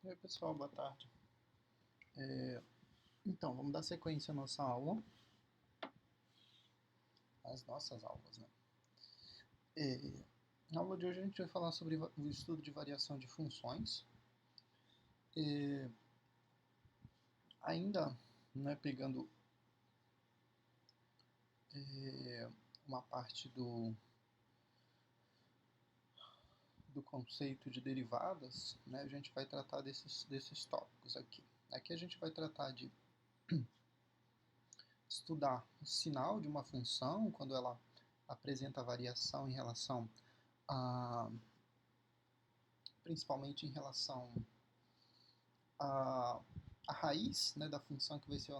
E aí, pessoal, boa tarde. Então, vamos dar sequência à nossa aula, às nossas aulas, né? Na aula de hoje a gente vai falar sobre o estudo de variação de funções. Ainda, né, pegando uma parte do conceito de derivadas, né, a gente vai tratar desses tópicos aqui. Aqui a gente vai tratar de estudar o sinal de uma função, quando ela apresenta variação em relação a, principalmente em relação a, a raiz, né, da função que vai ser um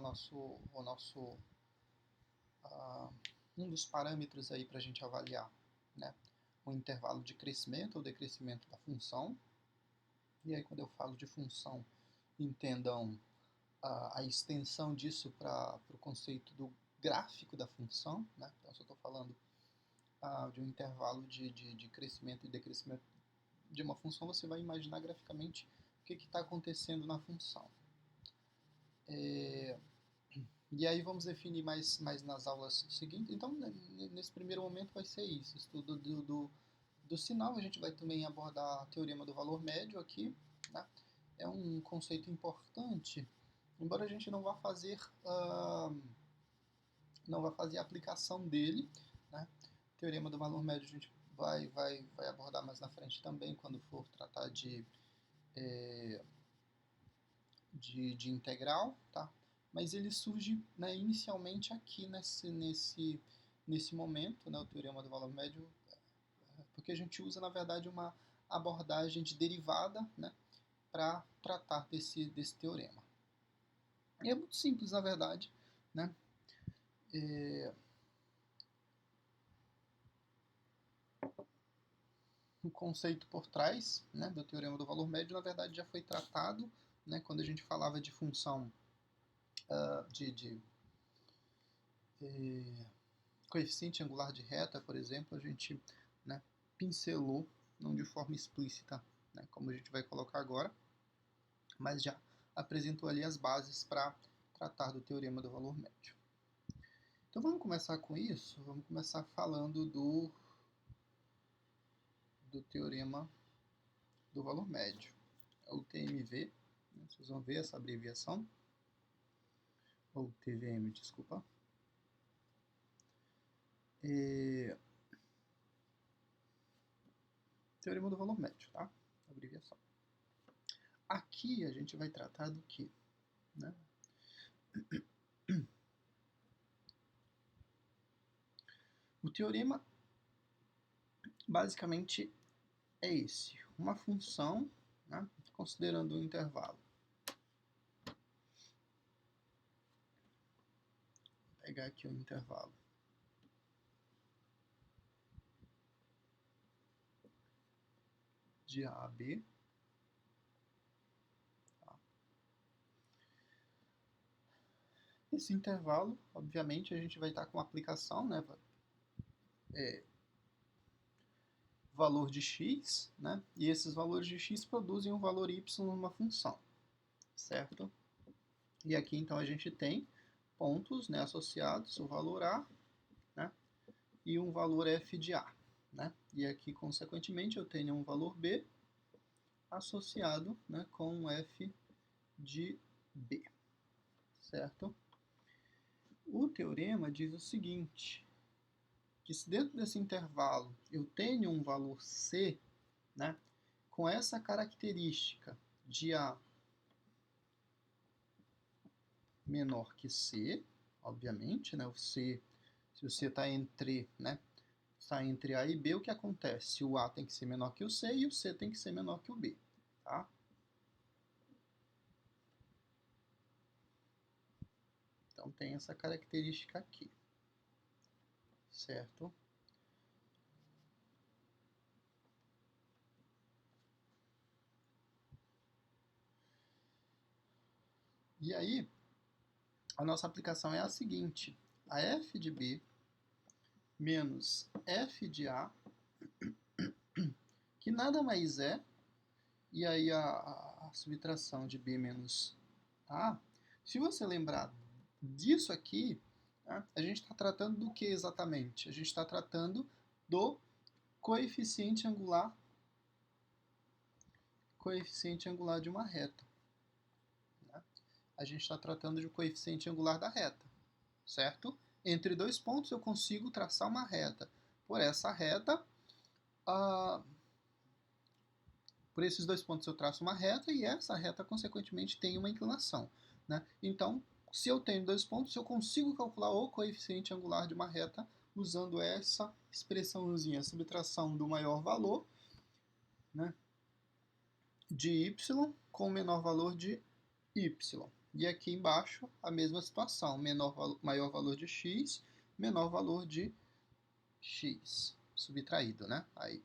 dos parâmetros aí para a gente avaliar, né, o intervalo de crescimento ou decrescimento da função. E aí, quando eu falo de função, entendam a extensão disso para o conceito do gráfico da função, né? Então, se eu estou falando de um intervalo de crescimento e decrescimento de uma função, você vai imaginar graficamente o que está acontecendo na função. E aí vamos definir mais nas aulas seguintes. Então, nesse primeiro momento vai ser isso, estudo do sinal. A gente vai também abordar o teorema do valor médio aqui, né? É um conceito importante, embora a gente não vá fazer a aplicação dele, né? O teorema do valor médio a gente vai abordar mais na frente também, quando for tratar de integral, tá? Mas ele surge, né, inicialmente aqui nesse momento, né, o teorema do valor médio, porque a gente usa, na verdade, uma abordagem de derivada, né, para tratar desse teorema. E é muito simples, na verdade, né? O conceito por trás, né, do teorema do valor médio, na verdade, já foi tratado, né, quando a gente falava de função de coeficiente angular de reta, por exemplo, a gente, né, pincelou, não de forma explícita, né, como a gente vai colocar agora, mas já apresentou ali as bases para tratar do teorema do valor médio. Então vamos começar com isso, vamos começar falando do teorema do valor médio, é o TMV, né, vocês vão ver essa abreviação, ou TVM, desculpa. Teorema do valor médio, tá? Abreviação. Aqui a gente vai tratar do que, né? O teorema basicamente é esse, uma função, né, considerando um intervalo. Vou pegar aqui o intervalo de A a B. Tá? Esse intervalo, obviamente, a gente vai estar com uma aplicação, né, valor de x, né, e esses valores de x produzem um valor y numa função, certo? E aqui então a gente tem pontos, né, associados, o valor A, né, e um valor f de A. Né? E aqui, consequentemente, eu tenho um valor B associado, né, com um f de B. Certo? O teorema diz o seguinte, que se dentro desse intervalo eu tenho um valor C, né, com essa característica de A menor que C, obviamente, né, o C, se o C está entre, né, está entre A e B, o que acontece? O A tem que ser menor que o C e o C tem que ser menor que o B. Tá? Então tem essa característica aqui. Certo? E aí, a nossa aplicação é a seguinte. A f de B menos f de A, que nada mais é e aí a subtração de B menos A, se você lembrar disso aqui, tá? A gente está tratando do que exatamente? A gente está tratando do coeficiente angular de uma reta. Né? A gente está tratando do coeficiente angular da reta, certo? Entre dois pontos eu consigo traçar uma reta. Por essa reta, por esses dois pontos eu traço uma reta e essa reta, consequentemente, tem uma inclinação. Né? Então, se eu tenho dois pontos, eu consigo calcular o coeficiente angular de uma reta usando essa expressãozinha, subtração do maior valor, né, de y com o menor valor de y. E aqui embaixo a mesma situação, maior valor de x, menor valor de x, subtraído, né? Aí,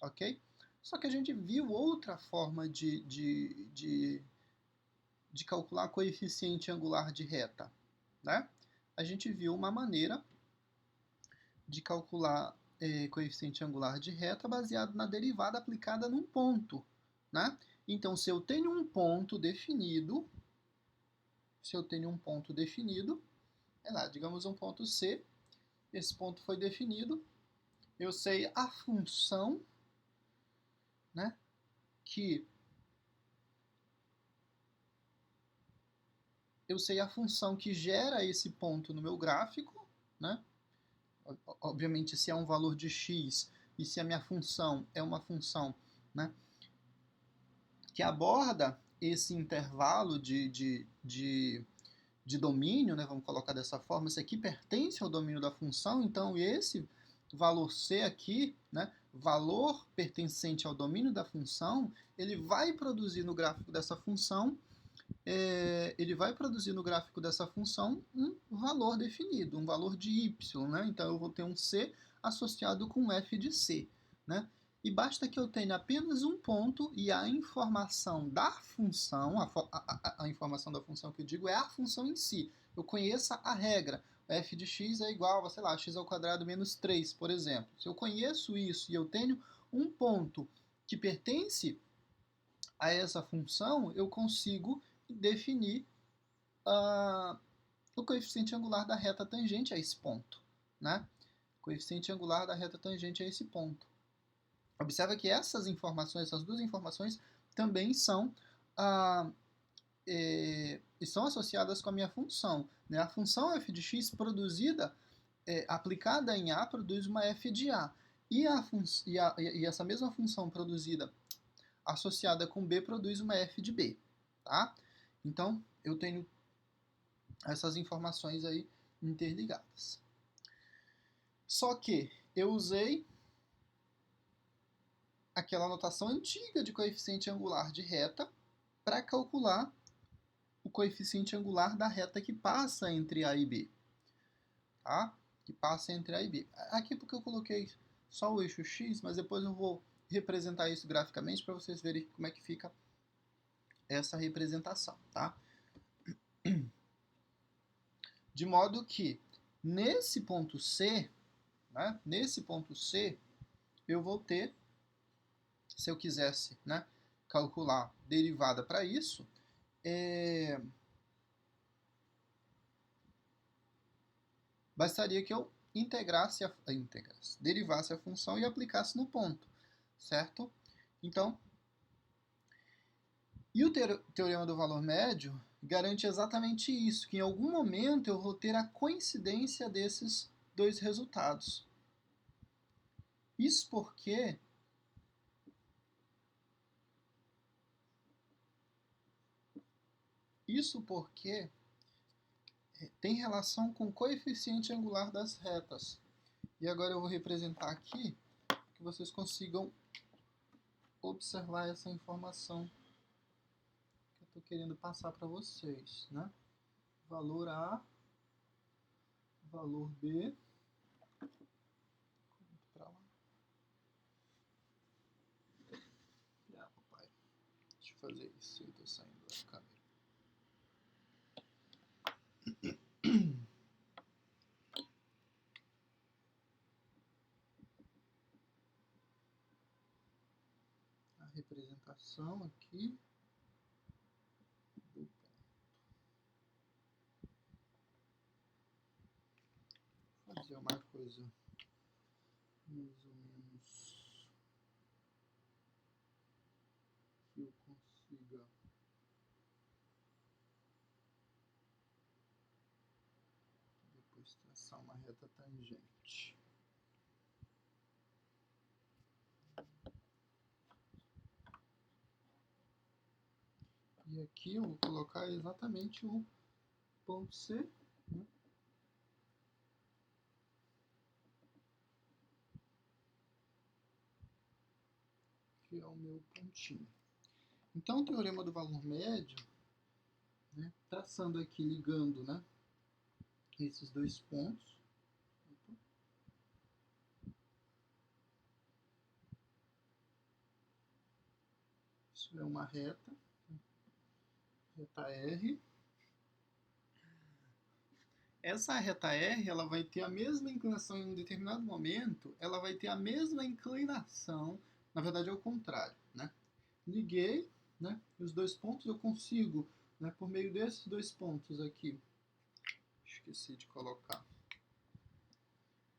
ok? Só que a gente viu outra forma de calcular coeficiente angular de reta, né? A gente viu uma maneira de calcular coeficiente angular de reta baseado na derivada aplicada num ponto, né? Então, se eu tenho um ponto definido, digamos um ponto C, esse ponto foi definido, eu sei a função, né, que gera esse ponto no meu gráfico, né? Obviamente, se é um valor de x e se a minha função é uma função, né, que aborda esse intervalo de domínio, né, vamos colocar dessa forma, isso aqui pertence ao domínio da função, então esse valor c aqui, né, valor pertencente ao domínio da função, ele vai produzir no gráfico dessa função um valor definido, um valor de y, né? Então eu vou ter um c associado com f de c, né? E basta que eu tenha apenas um ponto e a informação da função, a informação da função que eu digo é a função em si. Eu conheça a regra, f de x é igual a, sei lá, x ao quadrado menos 3, por exemplo. Se eu conheço isso e eu tenho um ponto que pertence a essa função, eu consigo definir o coeficiente angular da reta tangente a esse ponto, né? Coeficiente angular da reta tangente a esse ponto. Observa que essas duas informações, também são estão associadas com a minha função. Né? A função f de x produzida, aplicada em A, produz uma f de A. E essa mesma função produzida associada com B produz uma f de B. Tá? Então, eu tenho essas informações aí interligadas. Só que eu usei aquela notação antiga de coeficiente angular de reta para calcular o coeficiente angular da reta que passa entre A e B. Tá? Que passa entre A e B. Aqui porque eu coloquei só o eixo X, mas depois eu vou representar isso graficamente para vocês verem como é que fica essa representação. Tá? De modo que, nesse ponto C, né, eu vou ter, se eu quisesse, né, calcular derivada para isso, bastaria que eu derivasse a função e aplicasse no ponto, certo? Então, e o teorema do valor médio garante exatamente isso, que em algum momento eu vou ter a coincidência desses dois resultados. Isso porque tem relação com o coeficiente angular das retas. E agora eu vou representar aqui para que vocês consigam observar essa informação que eu estou querendo passar para vocês, né? Valor A, valor B, para lá. Papai, deixa eu fazer isso, eu estou saindo da câmera. A representação representação aqui do ponto. Vou fazer uma coisa mais ou menos que eu consiga depois traçar uma reta tangente. E aqui eu vou colocar exatamente o ponto C, né? Que é o meu pontinho. Então, o teorema do valor médio, né, traçando aqui, ligando, né, esses dois pontos. Isso é uma reta, reta R. Essa reta R, ela vai ter a mesma inclinação em um determinado momento, ela vai ter a mesma inclinação, na verdade é o contrário, né? Liguei, né, os dois pontos, eu consigo, né, por meio desses dois pontos aqui, esqueci de colocar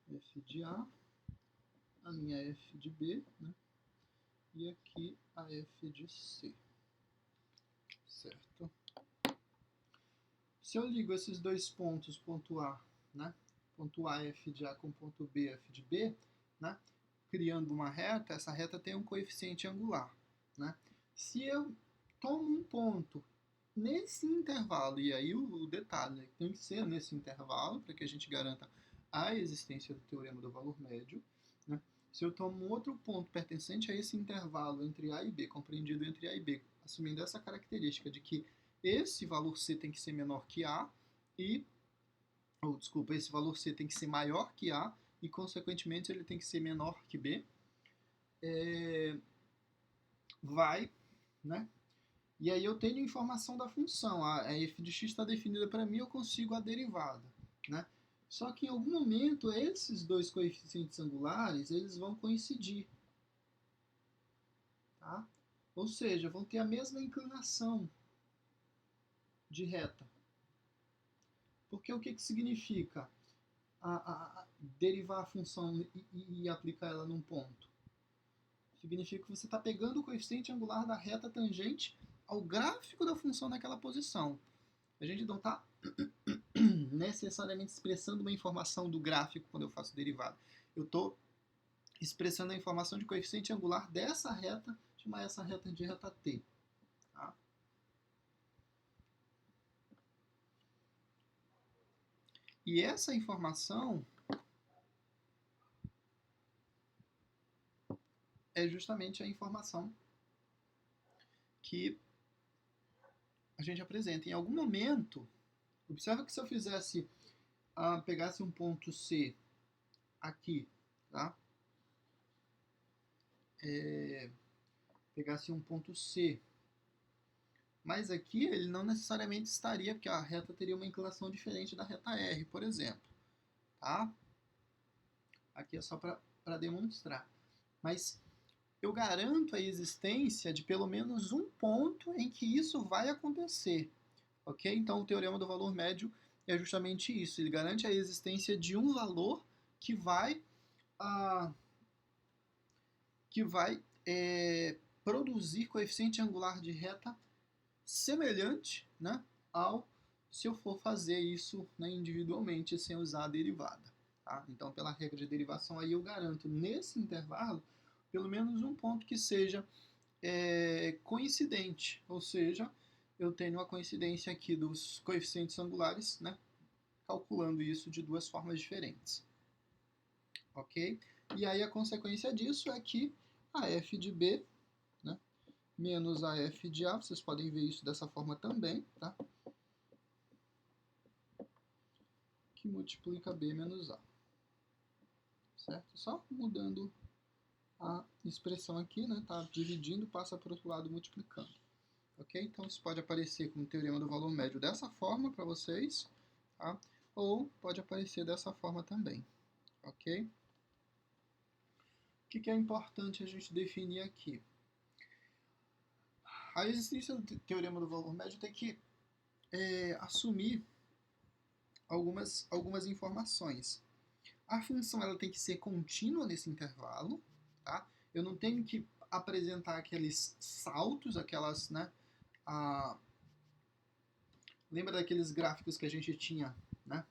F de A, a minha F de B, né, e aqui a F de C, certo? Se eu ligo esses dois pontos, ponto A, né, ponto A, F de A com ponto B, F de B, né, criando uma reta, essa reta tem um coeficiente angular, né? Se eu tomo um ponto nesse intervalo, e aí o detalhe tem que ser nesse intervalo, para que a gente garanta a existência do teorema do valor médio, né? Se eu tomo um outro ponto pertencente a esse intervalo entre A e B, compreendido entre A e B, assumindo essa característica de que esse valor C tem que ser menor que A, esse valor C tem que ser maior que A, e consequentemente ele tem que ser menor que B, vai, né? E aí eu tenho informação da função, a f de x está definida para mim, eu consigo a derivada, né? Só que em algum momento esses dois coeficientes angulares, eles vão coincidir, tá? Ou seja, vão ter a mesma inclinação de reta. Porque o que significa derivar a função e aplicar ela num ponto? Significa que você está pegando o coeficiente angular da reta tangente ao gráfico da função naquela posição. A gente não está necessariamente expressando uma informação do gráfico quando eu faço derivada. Eu estou expressando a informação de coeficiente angular dessa reta, chamar essa reta de reta t. Tá? E essa informação é justamente a informação que a gente apresenta. Em algum momento, observa que se eu fizesse, pegasse um ponto C aqui, tá? Pegasse um ponto C, mas aqui ele não necessariamente estaria, porque a reta teria uma inclinação diferente da reta R, por exemplo. Tá? Aqui é só para demonstrar. Mas eu garanto a existência de pelo menos um ponto em que isso vai acontecer. Ok? Então o teorema do valor médio é justamente isso. Ele garante a existência de um valor que vai, produzir coeficiente angular de reta semelhante, né, ao se eu for fazer isso, né, individualmente sem usar a derivada. Tá? Então, pela regra de derivação, aí eu garanto nesse intervalo pelo menos um ponto que seja coincidente, ou seja, eu tenho a coincidência aqui dos coeficientes angulares, né, calculando isso de duas formas diferentes. Ok? E aí a consequência disso é que a f de B, né, menos a f de A, vocês podem ver isso dessa forma também, tá? Que multiplica B menos A. Certo? Só mudando a expressão aqui, né? Tá dividindo, passa para o outro lado multiplicando. Ok? Então isso pode aparecer como teorema do valor médio dessa forma para vocês, tá? Ou pode aparecer dessa forma também. Ok? O que é importante a gente definir aqui? a existência do teorema do valor médio tem que assumir algumas informações. A função ela tem que ser contínua nesse intervalo, tá? Eu não tenho que apresentar aqueles saltos, aquelas, né? Lembra daqueles gráficos que a gente tinha, né?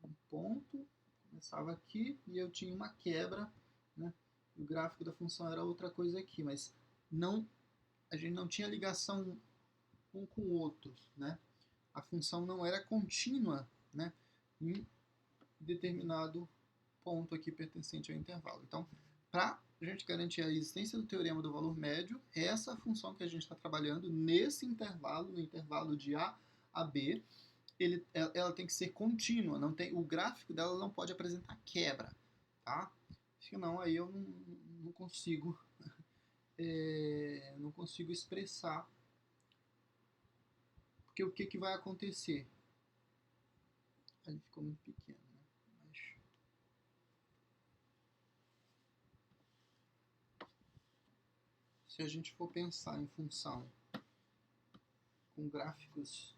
Um ponto, começava aqui e eu tinha uma quebra, né? O gráfico da função era outra coisa aqui, mas a gente não tinha ligação um com o outro, né? A função não era contínua, né? Em determinado ponto aqui pertencente ao intervalo. Então, para a gente garantir a existência do teorema do valor médio, essa função que a gente está trabalhando nesse intervalo, no intervalo de A a B, ela tem que ser contínua, o gráfico dela não pode apresentar quebra, tá? Senão aí eu não consigo expressar, porque o que vai acontecer? Ele ficou muito pequeno, né? Se a gente for pensar em função com gráficos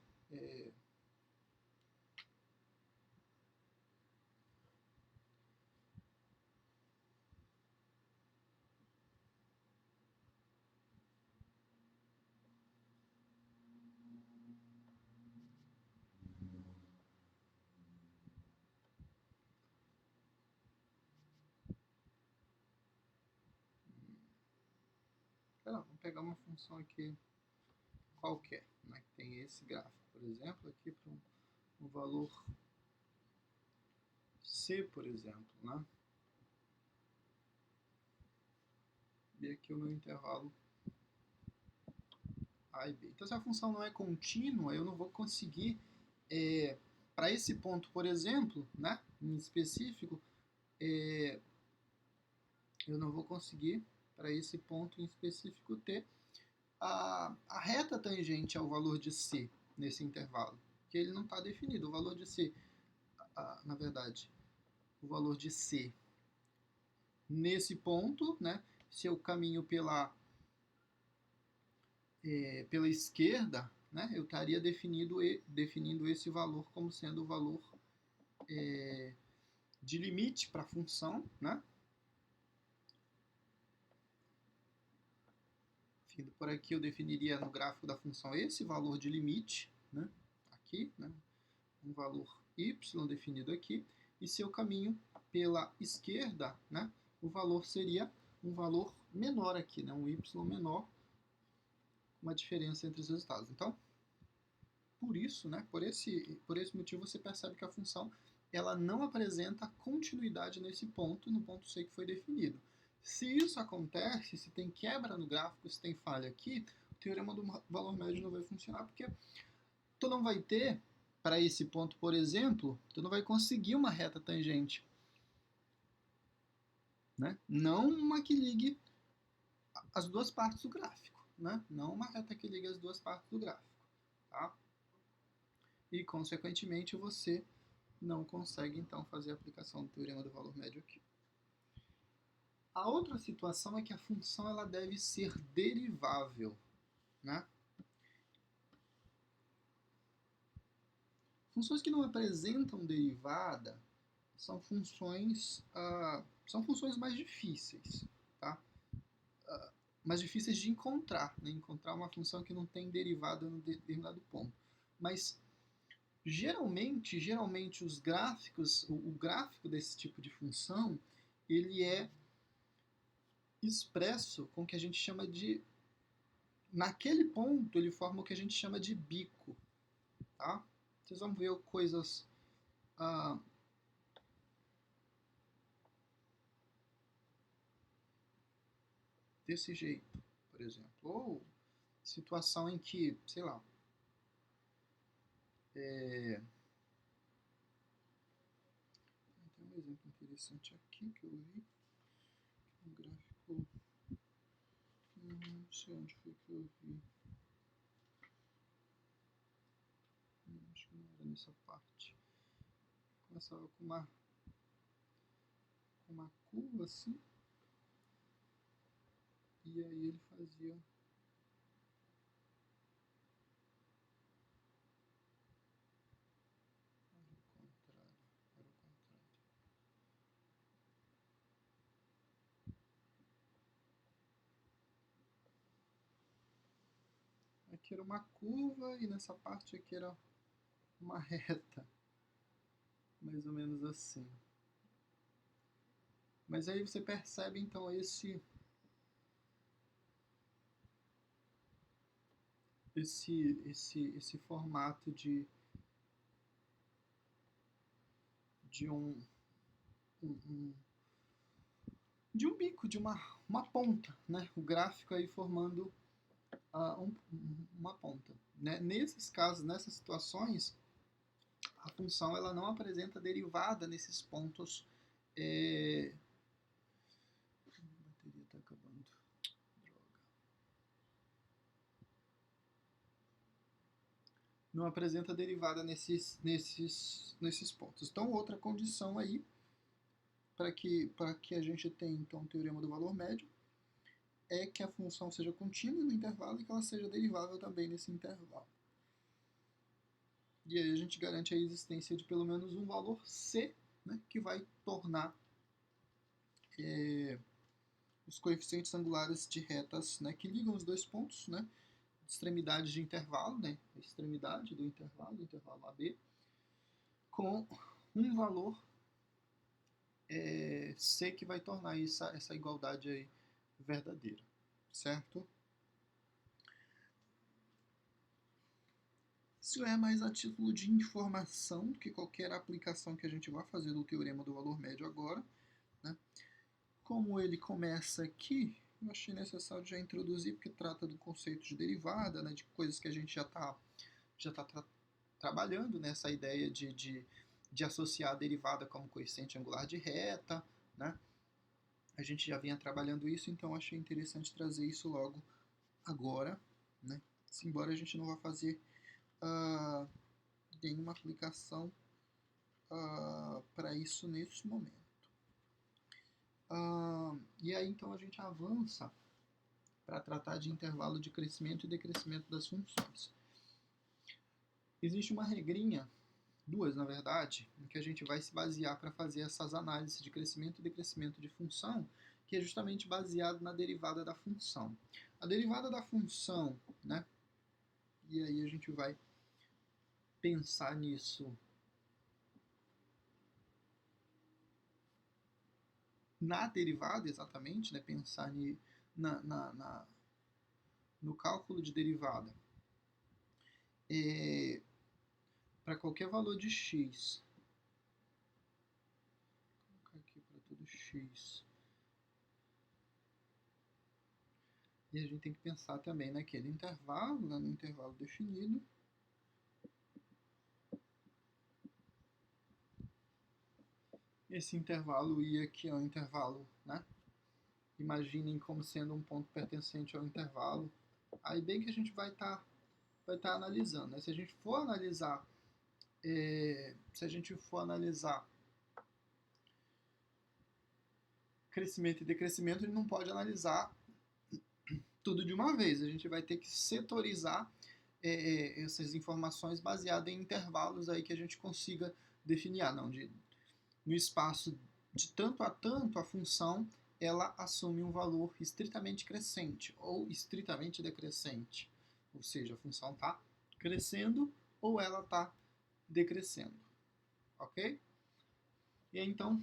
vamos pegar uma função aqui qualquer, né, que tem esse gráfico, por exemplo, aqui para um valor C, por exemplo, né? E aqui o meu intervalo A e B. Então, se a função não é contínua, eu não vou conseguir, para esse ponto, por exemplo, né, em específico, eu não vou conseguir, para esse ponto em específico, ter a reta tangente ao valor de C nesse intervalo, que ele não está definido. O valor de C, na verdade, o valor de C nesse ponto, né, se eu caminho pela esquerda, né, eu estaria definindo esse valor como sendo o valor de limite para a função, né? Vindo por aqui, eu definiria no gráfico da função esse valor de limite, né? Aqui, né? Um valor y definido aqui. E se eu caminho pela esquerda, né? O valor seria um valor menor aqui, né? Um y menor, uma diferença entre os resultados. Então, por isso, né? Por esse motivo, você percebe que a função ela não apresenta continuidade nesse ponto, no ponto C que foi definido. Se isso acontece, se tem quebra no gráfico, se tem falha aqui, o teorema do valor médio não vai funcionar, porque tu não vai ter, para esse ponto, por exemplo, tu não vai conseguir uma reta tangente. Né? Não uma que ligue as duas partes do gráfico. Né? Não uma reta que ligue as duas partes do gráfico. Tá? E, consequentemente, você não consegue, então, fazer a aplicação do teorema do valor médio aqui. A outra situação é que a função ela deve ser derivável. Né? Funções que não apresentam derivada são funções mais difíceis. Tá? Mais difíceis de encontrar. Né? Encontrar uma função que não tem derivada em determinado ponto. Mas geralmente os gráficos, o gráfico desse tipo de função, ele é expresso com o que a gente chama de, naquele ponto ele forma o que a gente chama de bico, tá? Vocês vão ver coisas desse jeito, por exemplo, ou situação em que, sei lá, tem um exemplo interessante aqui que eu vi, um gráfico, não sei onde foi que eu vi. Acho que não era nessa parte. Começava com uma curva assim. E aí ele fazia... Aqui era uma curva e nessa parte aqui era uma reta. Mais ou menos assim. Mas aí você percebe então esse formato de um de um bico, de uma ponta, né? O gráfico aí formando uma ponta. Né? Nesses casos, nessas situações, a função ela não apresenta derivada nesses pontos. A bateria está acabando. Droga. Não apresenta derivada nesses pontos. Então, outra condição aí para que a gente tenha então o teorema do valor médio é que a função seja contínua no intervalo e que ela seja derivável também nesse intervalo. E aí a gente garante a existência de pelo menos um valor C, né, que vai tornar os coeficientes angulares de retas, né, que ligam os dois pontos, né, extremidades de intervalo, né, a extremidade do intervalo AB, com um valor C que vai tornar essa igualdade aí verdadeira, certo? Isso é mais a título de informação do que qualquer aplicação que a gente vai fazer do teorema do valor médio agora, né? Como ele começa aqui, eu achei necessário já introduzir, porque trata do conceito de derivada, né, de coisas que a gente já tá trabalhando nessa ideia de associar a derivada como coeficiente angular de reta, né? A gente já vinha trabalhando isso, então achei interessante trazer isso logo agora, né? Embora a gente não vá fazer nenhuma aplicação para isso nesse momento. E aí então a gente avança para tratar de intervalo de crescimento e decrescimento das funções. Existe uma regrinha, duas na verdade, em que a gente vai se basear para fazer essas análises de crescimento e decrescimento de função, que é justamente baseado na derivada da função. A derivada da função, né? E aí a gente vai pensar nisso na derivada exatamente, né? Pensar no cálculo de derivada. Para qualquer valor de x, vou colocar aqui para todo x. E a gente tem que pensar também naquele intervalo, né, no intervalo definido. Esse intervalo I aqui é um intervalo, né? Imaginem como sendo um ponto pertencente ao intervalo. Aí bem que a gente vai estar analisando, né? Se a gente for analisar crescimento e decrescimento, a gente não pode analisar tudo de uma vez. A gente vai ter que setorizar essas informações baseadas em intervalos aí que a gente consiga definir. No espaço de tanto a tanto, a função ela assume um valor estritamente crescente ou estritamente decrescente. Ou seja, a função está crescendo ou ela está decrescendo. Ok? E aí, então,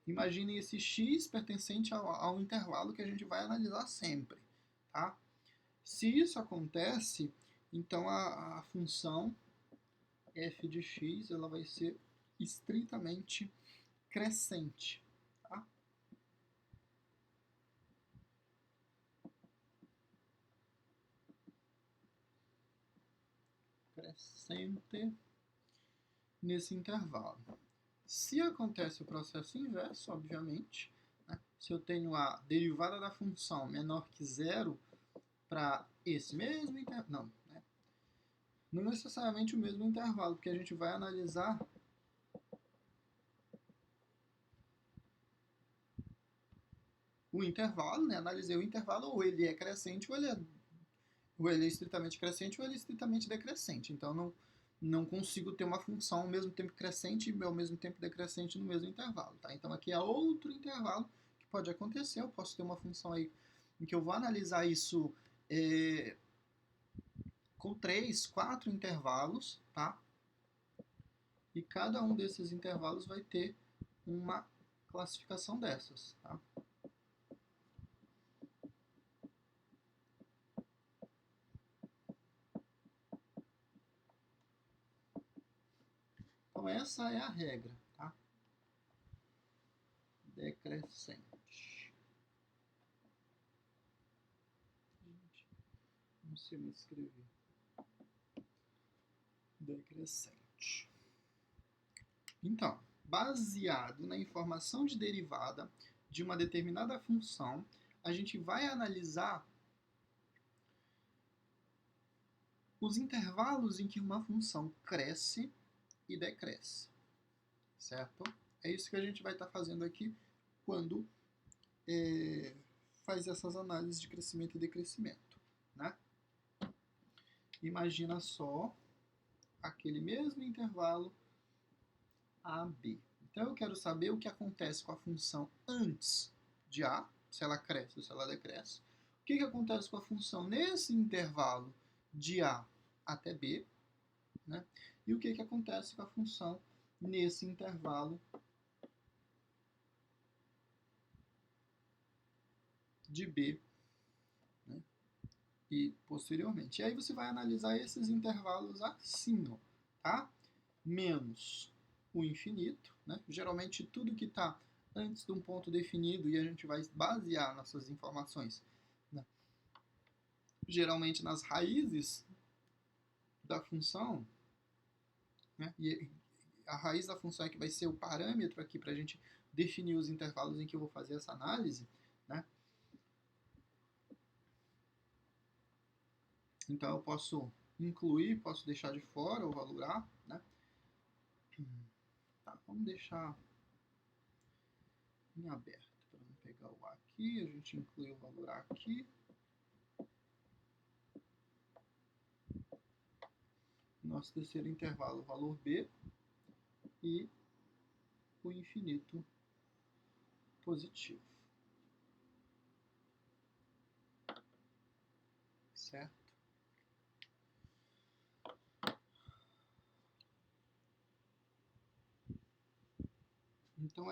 imaginem esse x pertencente ao intervalo que a gente vai analisar sempre. Tá? Se isso acontece, então a função f de x ela vai ser estritamente crescente. Tá? Crescente nesse intervalo. Se acontece o processo inverso, obviamente, né, se eu tenho a derivada da função menor que zero para esse mesmo intervalo, não necessariamente o mesmo intervalo, porque a gente vai analisar o intervalo, né? Analisei o intervalo, ou ele é crescente, ou ele é estritamente crescente, ou ele é estritamente decrescente. Então, não consigo ter uma função ao mesmo tempo crescente e ao mesmo tempo decrescente no mesmo intervalo, tá? Então, aqui é outro intervalo que pode acontecer. Eu posso ter uma função aí em que eu vou analisar isso com 3, 4 intervalos, tá? E cada um desses intervalos vai ter uma classificação dessas, tá? Então essa é a regra, tá? Decrescente. Gente, não sei mais escrever. Decrescente. Então, baseado na informação de derivada de uma determinada função, a gente vai analisar os intervalos em que uma função cresce e decresce, certo? É isso que a gente vai estar fazendo aqui quando faz essas análises de crescimento e decrescimento, né? Imagina só aquele mesmo intervalo AB. Então eu quero saber o que acontece com a função antes de A, se ela cresce ou se ela decresce. O que acontece com a função nesse intervalo de A até B, né? E o que acontece com a função nesse intervalo de B, né? E posteriormente. E aí você vai analisar esses intervalos assim, ó, tá? Menos o infinito, né? Geralmente tudo que está antes de um ponto definido, e a gente vai basear nossas informações, né? Geralmente nas raízes da função, né? E a raiz da função é que vai ser o parâmetro aqui para a gente definir os intervalos em que eu vou fazer essa análise, né? Então eu posso incluir, posso deixar de fora o valor A, né? Tá, vamos deixar em aberto para não pegar o A aqui, a gente inclui o valor A aqui. Nosso terceiro intervalo, o valor B, e o infinito positivo. Certo? Então,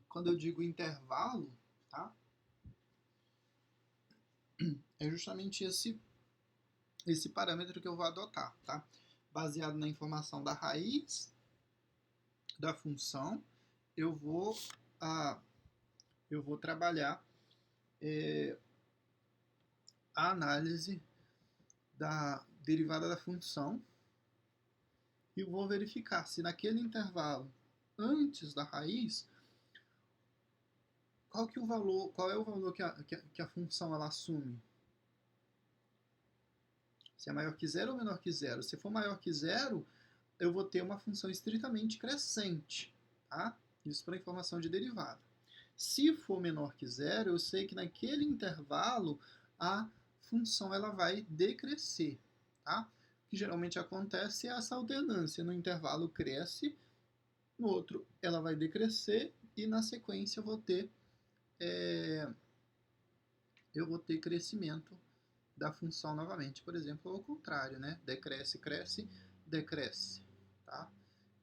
quando eu digo intervalo, tá? É justamente esse parâmetro que eu vou adotar, tá? Baseado na informação da raiz da função, eu vou trabalhar a análise da derivada da função e vou verificar se naquele intervalo antes da raiz, qual é o valor que a função ela assume? Se é maior que zero ou menor que zero. Se for maior que zero, eu vou ter uma função estritamente crescente, tá? Isso para informação de derivada. Se for menor que zero, eu sei que naquele intervalo a função ela vai decrescer, tá? O que geralmente acontece é essa alternância. No intervalo cresce, no outro ela vai decrescer e na sequência eu vou ter crescimento da função novamente. Por exemplo, ao contrário, né? Decresce, cresce, decresce, tá?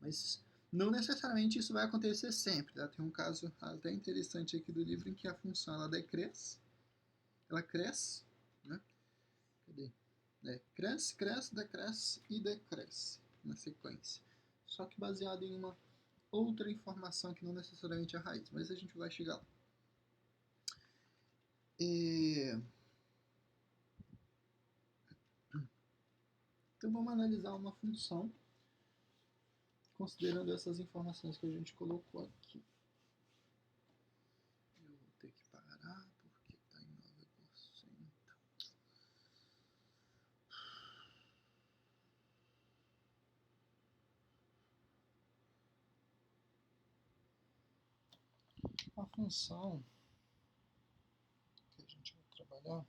Mas não necessariamente isso vai acontecer sempre, tá? Tem um caso até interessante aqui do livro em que a função ela decresce, ela cresce, né? Cadê? Cresce, cresce, decresce e decresce na sequência. Só que baseado em uma outra informação que não necessariamente é a raiz, mas a gente vai chegar lá. Então vamos analisar uma função considerando essas informações que a gente colocou aqui. Eu vou ter que parar porque está em 9%. A função que a gente vai trabalhar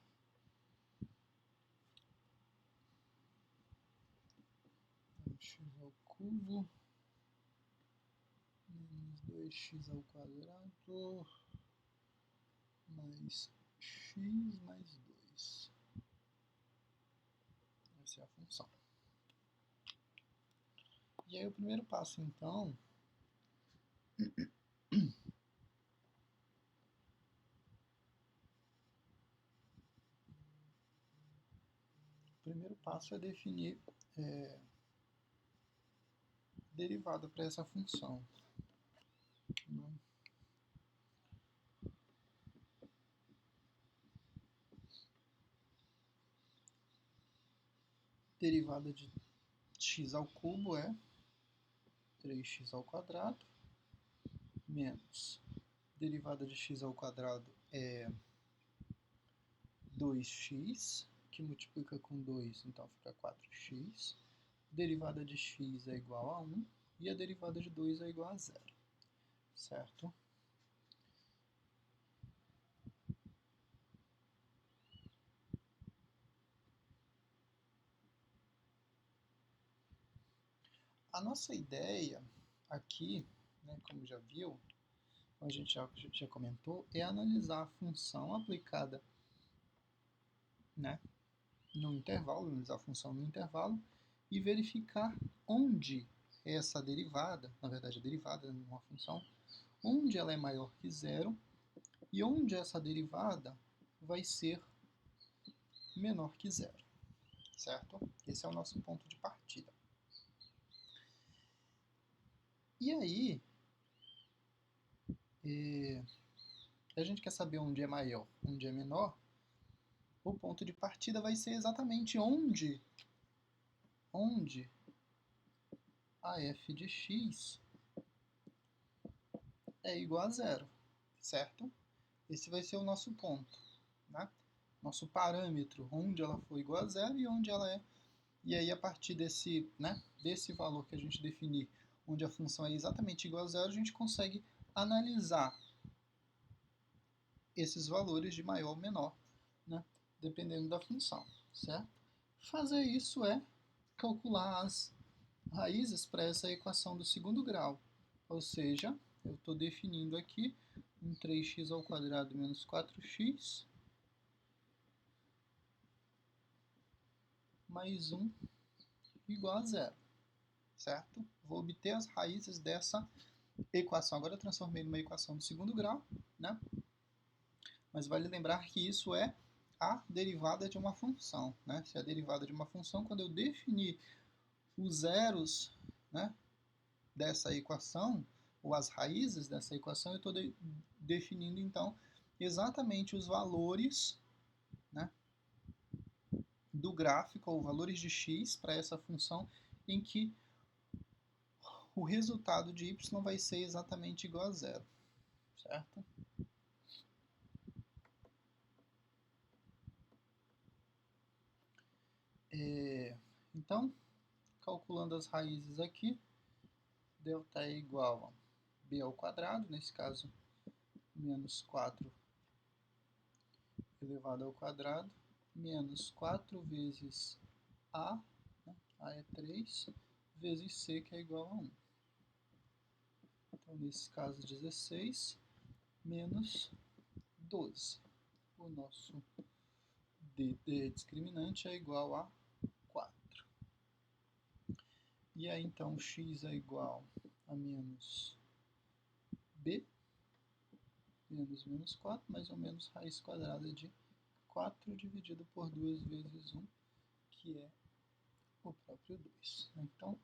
é x ao cubo menos 2x ao quadrado mais x mais 2. Essa é a função. E aí o primeiro passo, então, é definir derivada para essa função. Derivada de x ao cubo é 3x ao quadrado menos derivada de x ao quadrado é 2x, que multiplica com 2, então fica 4x. Derivada de x é igual a 1 e a derivada de 2 é igual a 0, certo? A nossa ideia aqui, né, como já viu, como a gente já comentou, é analisar a função aplicada, né, no intervalo, analisar a função no intervalo e verificar onde essa derivada, na verdade a derivada de uma função, onde ela é maior que zero e onde essa derivada vai ser menor que zero, certo? Esse é o nosso ponto de partida. E aí, a gente quer saber onde é maior, onde é menor. O ponto de partida vai ser exatamente onde a f de x é igual a zero, certo? Esse vai ser o nosso ponto, né? Nosso parâmetro, onde ela for igual a zero e onde ela é. E aí, a partir desse, né, desse valor que a gente definir, onde a função é exatamente igual a zero, a gente consegue analisar esses valores de maior ou menor, né, dependendo da função, certo? Fazer isso é calcular as raízes para essa equação do segundo grau, ou seja, eu estou definindo aqui um 3x ao quadrado menos 4x mais 1 igual a zero, certo? Vou obter as raízes dessa equação. Agora eu transformei numa equação do segundo grau, né? Mas vale lembrar que isso é a derivada de uma função, né? Se é a derivada de uma função, quando eu definir os zeros, né, dessa equação, ou as raízes dessa equação, eu estou definindo, então, exatamente os valores, né, do gráfico, ou valores de x para essa função, em que o resultado de y vai ser exatamente igual a zero, certo? Então, calculando as raízes aqui, delta é igual a b ao quadrado, nesse caso, menos 4 elevado ao quadrado, menos 4 vezes a, né, a é 3, vezes c, que é igual a 1. Então, nesse caso, 16 menos 12. O nosso discriminante é igual a 4. E aí, então, x é igual a menos b, menos 4, mais ou menos raiz quadrada de 4 dividido por 2 vezes 1, que é o próprio 2. Então,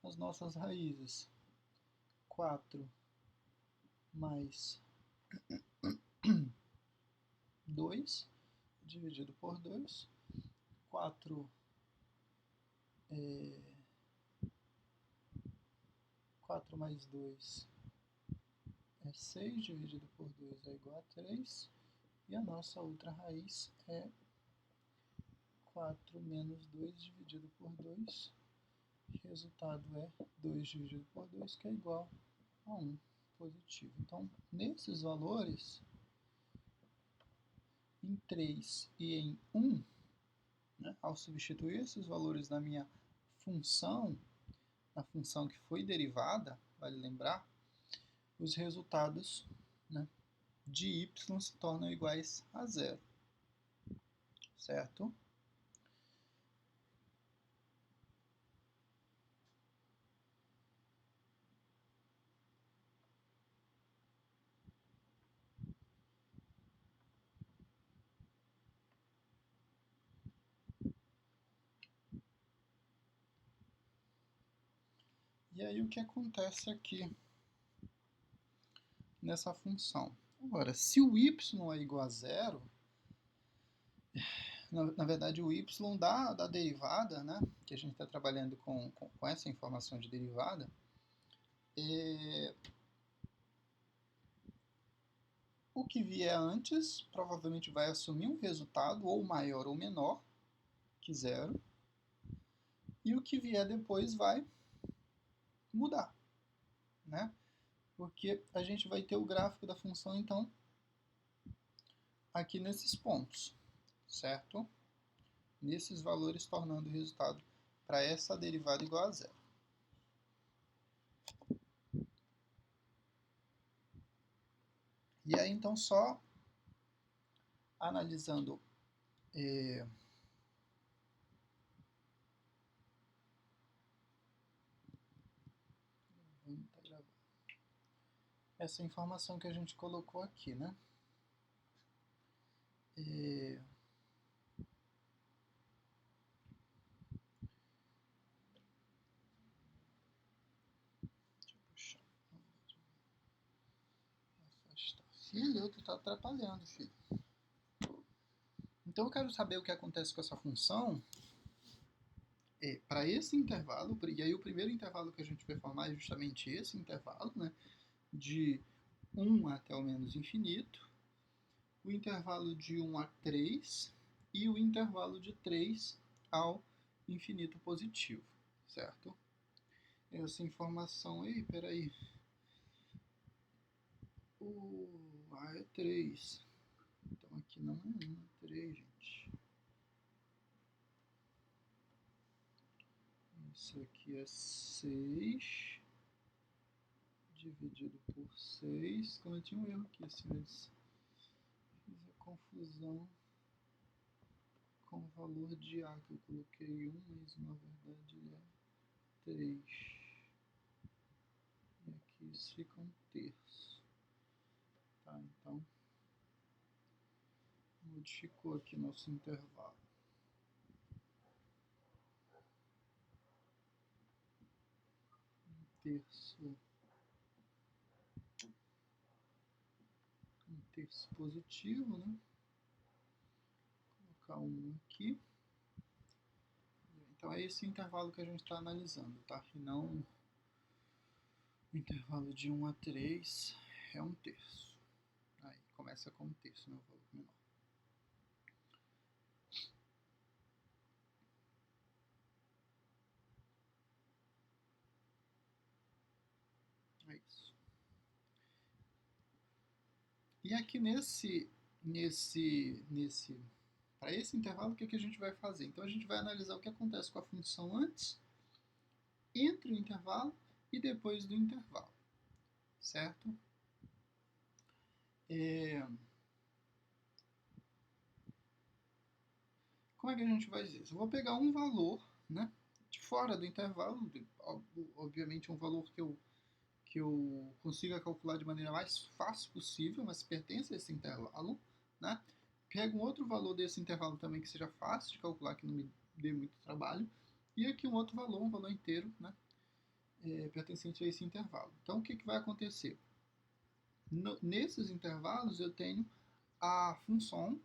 as nossas raízes, 4 mais 2 dividido por 2, 4 mais 2 é 6, dividido por 2 é igual a 3, e a nossa outra raiz é 4 menos 2 dividido por 2, resultado é 2 dividido por 2, que é igual a 1. positivo. Então, nesses valores, em 3 e em 1, né, ao substituir esses valores na minha função, na função que foi derivada, vale lembrar, os resultados, né, de y se tornam iguais a zero, certo? E aí o que acontece aqui nessa função? Agora, se o y é igual a zero, na verdade o y da derivada, né, que a gente está trabalhando com essa informação de derivada, o que vier antes provavelmente vai assumir um resultado ou maior ou menor que zero, e o que vier depois vai mudar, né? Porque a gente vai ter o gráfico da função, então, aqui nesses pontos, certo? Nesses valores, tornando o resultado para essa derivada igual a zero. E aí, então, só analisando essa informação que a gente colocou aqui, né? Deixa eu puxar. Afastar. Filho, tu tá atrapalhando, filho. Então eu quero saber o que acontece com essa função para esse intervalo, e aí o primeiro intervalo que a gente vai formar é justamente esse intervalo, né? De 1 até o menos infinito, o intervalo de 1 a 3 e o intervalo de 3 ao infinito positivo, certo? Essa informação aí, peraí. O A é 3. Então aqui não é 1, é 3, gente. Isso aqui é 6 dividido por 6. Cometi um erro aqui, senhores. Fiz a confusão com o valor de A, que eu coloquei 1, mas na verdade ele é 3. E aqui isso fica 1/3. Tá, então modificou aqui nosso intervalo. 1/3. 1/3 positivo, né? Vou colocar 1 aqui. Então é esse intervalo que a gente está analisando, tá? E não o intervalo de 1 a 3 é 1/3. Aí começa com 1/3, né? O valor menor. É isso. E aqui para esse intervalo, o que a gente vai fazer? Então a gente vai analisar o que acontece com a função antes, entre o intervalo e depois do intervalo, certo? Como é que a gente vai fazer isso? Eu vou pegar um valor, né, de fora do intervalo, obviamente um valor que eu consiga calcular de maneira mais fácil possível, mas pertence a esse intervalo, né? Pego um outro valor desse intervalo também que seja fácil de calcular, que não me dê muito trabalho, e aqui um outro valor, um valor inteiro, né, pertencente a esse intervalo. Então, o que vai acontecer? Nesses intervalos, eu tenho a função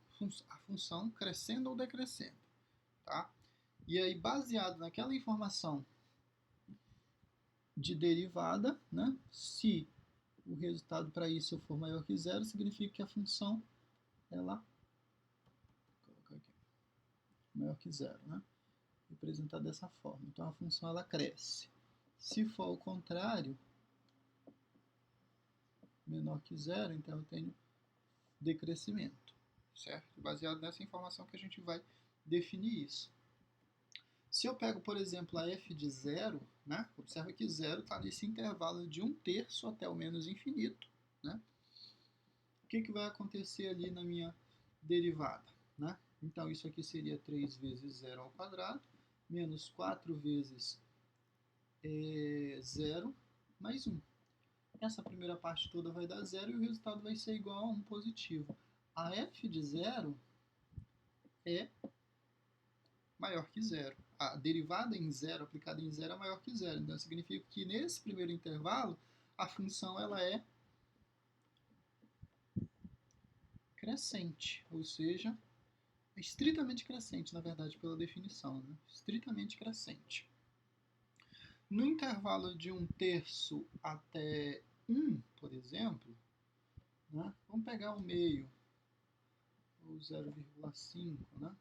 crescendo ou decrescendo, tá? E aí, baseado naquela informação de derivada, né, se o resultado para isso for maior que zero, significa que a função ela vou colocar aqui, maior que zero, né? Representada dessa forma. Então a função ela cresce. Se for o contrário, menor que zero, então eu tenho decrescimento, certo? Baseado nessa informação que a gente vai definir isso. Se eu pego, por exemplo, a f de zero, né? Observa que zero está nesse intervalo de 1/3 até o menos infinito, né? O que vai acontecer ali na minha derivada, né? Então, isso aqui seria 3 vezes zero ao quadrado, menos 4 vezes zero, mais 1. Essa primeira parte toda vai dar zero e o resultado vai ser igual a 1 positivo. A f de zero é maior que zero. A derivada em zero, aplicada em zero, é maior que zero. Então, significa que nesse primeiro intervalo, a função ela é crescente, ou seja, é estritamente crescente, na verdade, pela definição, né? Estritamente crescente. No intervalo de 1/3 até 1, por exemplo, né? Vamos pegar o meio, ou 0,5, né?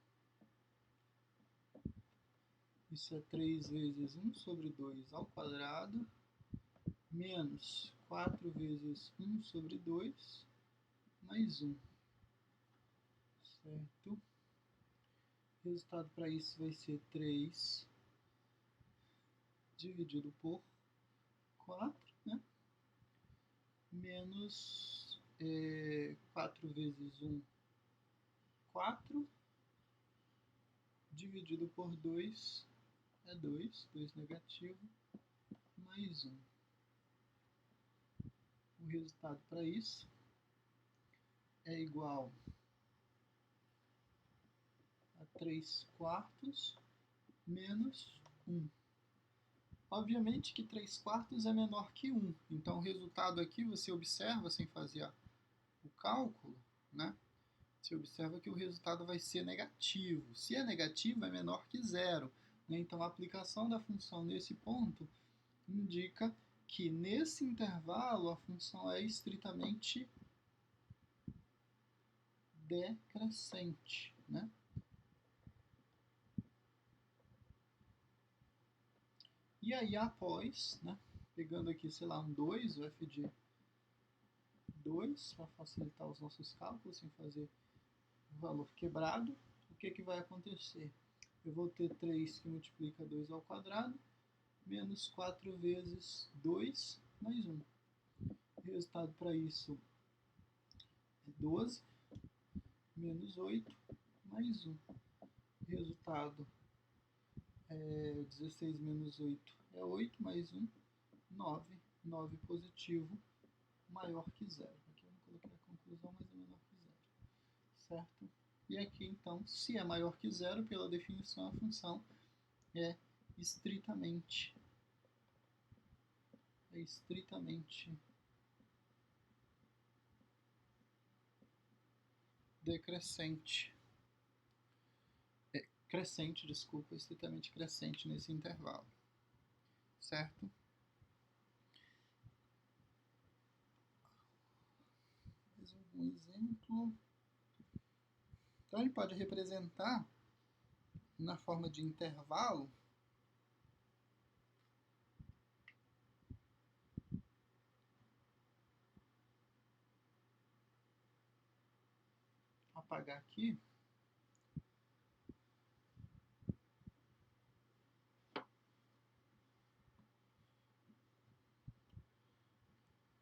Isso é 3 vezes 1 sobre 2 ao quadrado, menos 4 vezes 1 sobre 2, mais 1. Certo? O resultado para isso vai ser 3 dividido por 4, né? Menos 4 vezes 1, 4, dividido por 2 é 2 negativo, mais 1. O resultado para isso é igual a 3/4 menos 1. Obviamente que 3/4 é menor que 1, então o resultado aqui você observa, sem fazer o cálculo, né? Você observa que o resultado vai ser negativo. Se é negativo, é menor que zero, né? Então a aplicação da função nesse ponto indica que nesse intervalo a função é estritamente decrescente, né? E aí após, né, pegando aqui, sei lá, um 2, o f de 2, para facilitar os nossos cálculos, sem fazer o valor quebrado, o que vai acontecer? Eu vou ter 3 que multiplica 2 ao quadrado, menos 4 vezes 2, mais 1. O resultado para isso é 12, menos 8, mais 1. O resultado é 16 menos 8 é 8, mais 1, 9. 9 positivo, maior que zero. Aqui eu não coloquei a conclusão, mas é menor que zero. Certo? E aqui, então, se é maior que zero, pela definição, a função é estritamente decrescente. Crescente, desculpa, estritamente crescente nesse intervalo. Certo? Mais algum exemplo? Então, a gente pode representar na forma de intervalo apagar aqui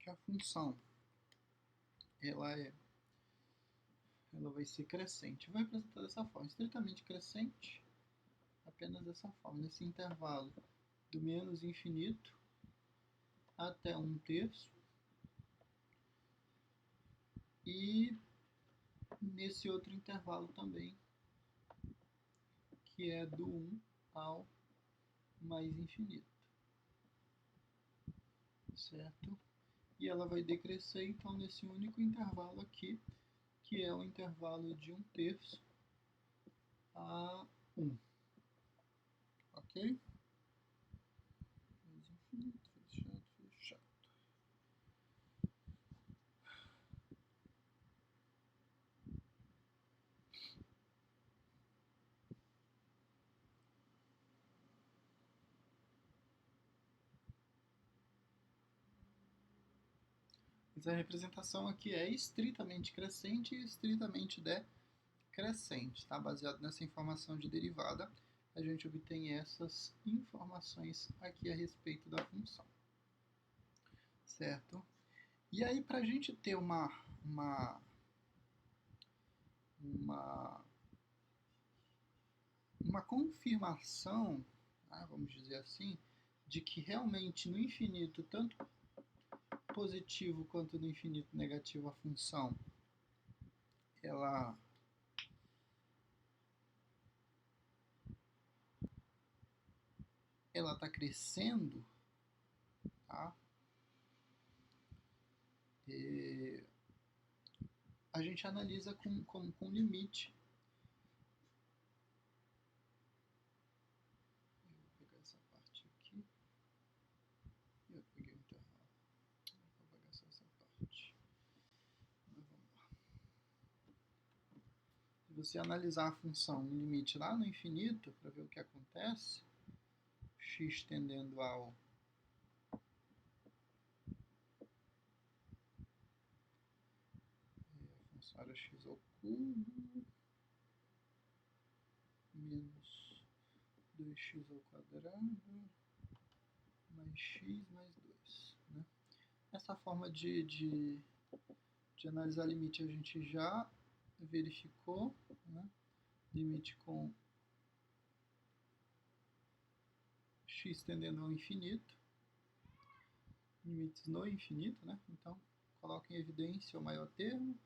que a função ela vai ser crescente. Vou representar dessa forma, estritamente crescente, apenas dessa forma, nesse intervalo do menos infinito até 1/3 e nesse outro intervalo também, que é do 1 ao mais infinito, certo? E ela vai decrescer, então, nesse único intervalo aqui, que é o intervalo de 1/3 a 1, ok? Mais infinito, fechado, fechado. Mas a representação aqui é estritamente crescente e estritamente decrescente, tá? Baseado nessa informação de derivada, a gente obtém essas informações aqui a respeito da função, certo? E aí, para a gente ter uma confirmação, né, vamos dizer assim, de que realmente no infinito, tanto positivo quanto no infinito negativo, a função ela está crescendo, tá? A gente analisa com limite. Eu vou pegar essa parte aqui. Eu peguei o intervalo. Vou pegar só essa parte. Mas vamos lá. Se você analisar a função no limite lá no infinito, para ver o que acontece, x tendendo ao função era x ao cubo menos 2x ao quadrado mais x mais 2. Né? Essa forma de analisar limite a gente já verificou. Né? Limite com x tendendo ao infinito. Limites no infinito, né? Então, coloca em evidência o maior termo.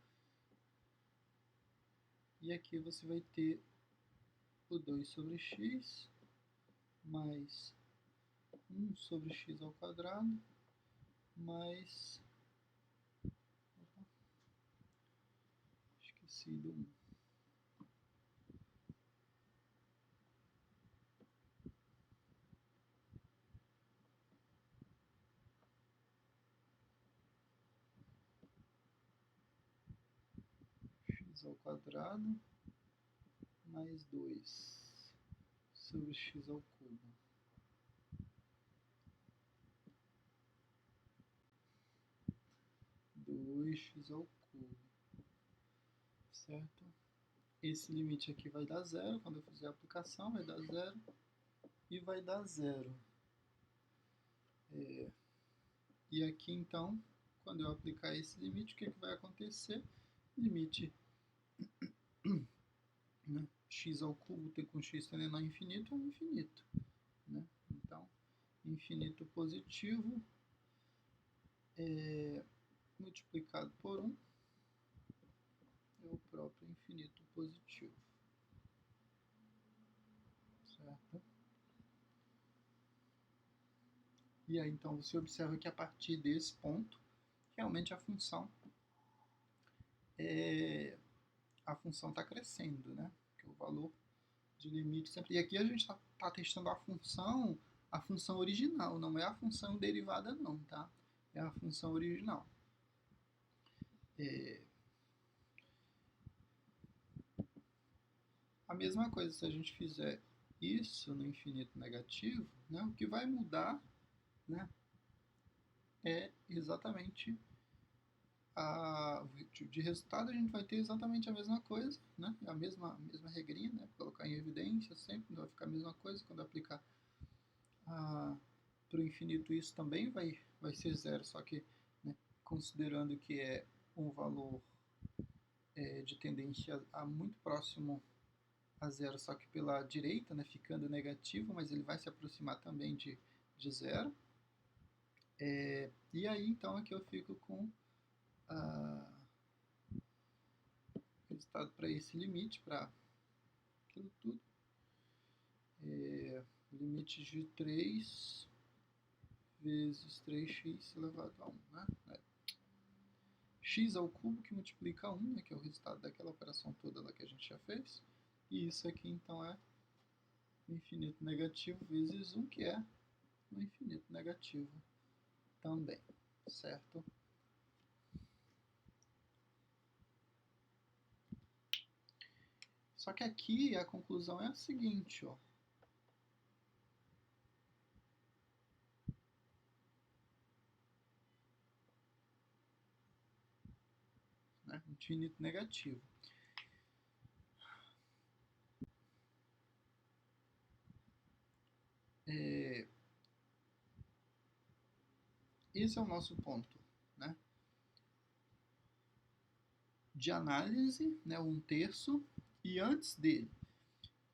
E aqui você vai ter o 2 sobre x mais 1 sobre x ao quadrado mais... Opa, esqueci do 1. X ao quadrado mais 2 sobre x ao cubo. X ao cubo, certo? Esse limite aqui vai dar zero, quando eu fizer a aplicação vai dar zero e vai dar zero. E aqui então, quando eu aplicar esse limite, o que vai acontecer? Limite né, x ao cubo com x tendendo ao infinito é um infinito. Né? Então, infinito positivo multiplicado por 1 é o próprio infinito positivo. Certo? E aí então você observa que a partir desse ponto, realmente a função está crescendo, né? Porque o valor de limite sempre... E aqui a gente está testando a função original, não é a função derivada não, tá? É a função original. A mesma coisa, se a gente fizer isso no infinito negativo, né, o que vai mudar, né, é exatamente de resultado a gente vai ter exatamente a mesma coisa, né, a mesma regrinha, né, colocar em evidência sempre, vai ficar a mesma coisa. Quando aplicar para o infinito isso também vai ser zero, só que né, considerando que é um valor de tendência a muito próximo a zero, só que pela direita, né, ficando negativo, mas ele vai se aproximar também de zero. E aí, então, aqui eu fico com resultado para esse limite, para aquilo tudo. Limite de 3 vezes 3x elevado a 1. Né? X ao cubo que multiplica 1, né, que é o resultado daquela operação toda lá que a gente já fez. E isso aqui, então, é infinito negativo vezes 1, que é o infinito negativo também, certo? Só que aqui a conclusão é a seguinte, ó. infinito negativo. Esse é o nosso ponto, né, de análise, né, 1/3, e antes dele.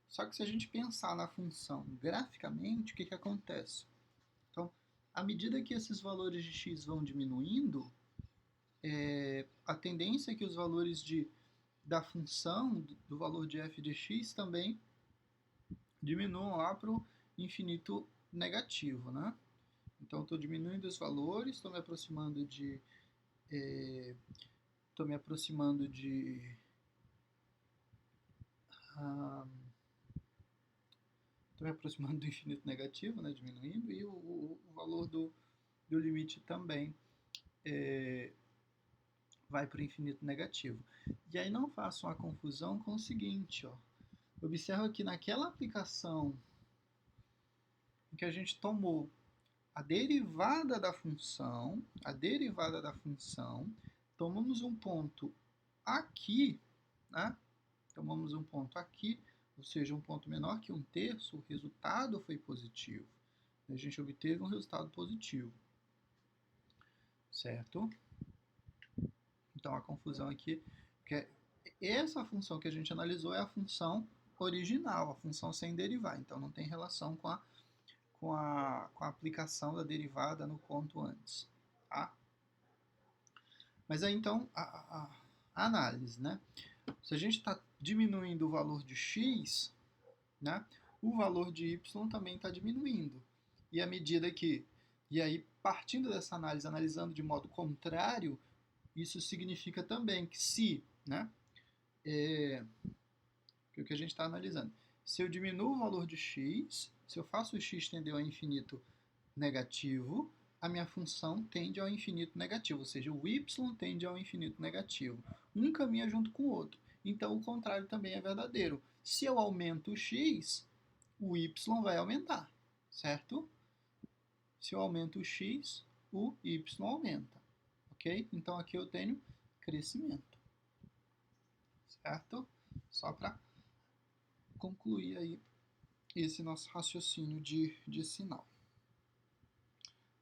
Só que se a gente pensar na função graficamente, o que acontece? Então, à medida que esses valores de x vão diminuindo, a tendência é que os valores da função, do valor de f de x, também diminuam lá para o infinito negativo, né? Então, estou diminuindo os valores, estou me aproximando de... Estou me aproximando do infinito negativo, né, diminuindo, e o valor do limite também vai para o infinito negativo. E aí não façam a confusão com o seguinte, ó. Observa que naquela aplicação em que a gente tomou a derivada da função, tomamos um ponto aqui, né? Tomamos um ponto aqui, ou seja, um ponto menor que 1/3, o resultado foi positivo. A gente obteve um resultado positivo, certo? Então a confusão aqui, que essa função que a gente analisou é a função original, a função sem derivar, então não tem relação com a aplicação da derivada no ponto antes, tá? Mas aí então a análise, né? Se a gente está diminuindo o valor de x, né, o valor de y também está diminuindo. E à medida que... E aí, partindo dessa análise, analisando de modo contrário, isso significa também que se... Né, que é o que a gente está analisando. Se eu diminuo o valor de x, se eu faço o x tender ao infinito negativo, a minha função tende ao infinito negativo, ou seja, o y tende ao infinito negativo. Um caminha junto com o outro. Então, o contrário também é verdadeiro. Se eu aumento o x, o y vai aumentar, certo? Se eu aumento o x, o y aumenta, ok? Então, aqui eu tenho crescimento, certo? Só para concluir aí esse nosso raciocínio de sinal.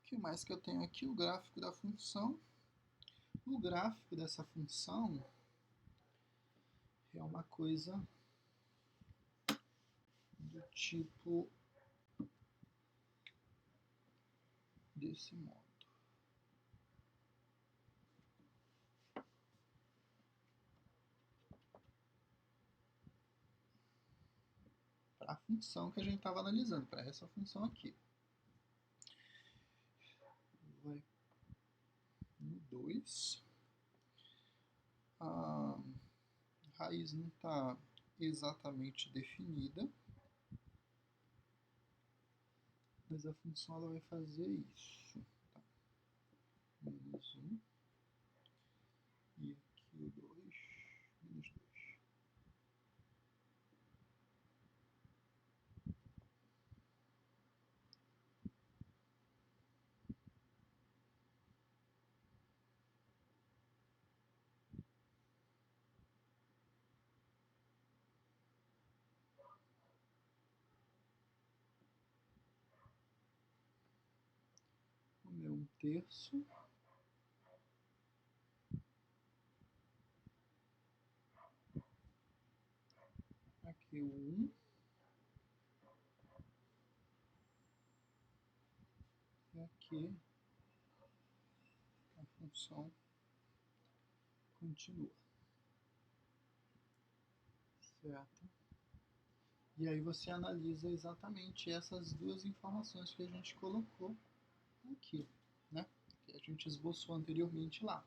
O que mais que eu tenho aqui? O gráfico da função. O gráfico dessa função é uma coisa do tipo desse modo. Para a função que a gente estava analisando, para essa função aqui. Vai no 2. A raiz não está exatamente definida, mas a função ela vai fazer isso. Tá. Menos 1. E aqui o 2, menos 2. O meu 1/3. Aqui o 1. E aqui a função continua, certo? E aí você analisa exatamente essas duas informações que a gente colocou aqui, né? Que a gente esboçou anteriormente lá,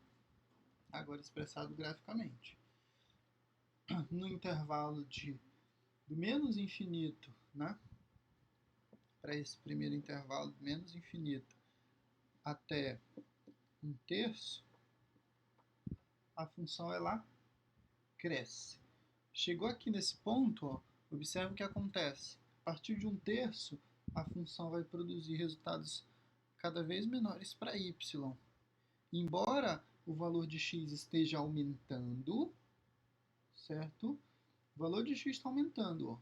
agora expressado graficamente. No intervalo do menos infinito, né? Para esse primeiro intervalo do menos infinito até 1/3, a função ela cresce. Chegou aqui nesse ponto, ó, observe o que acontece. A partir de 1/3, a função vai produzir resultados cada vez menores para y. Embora o valor de x esteja aumentando, certo? O valor de x está aumentando, ó,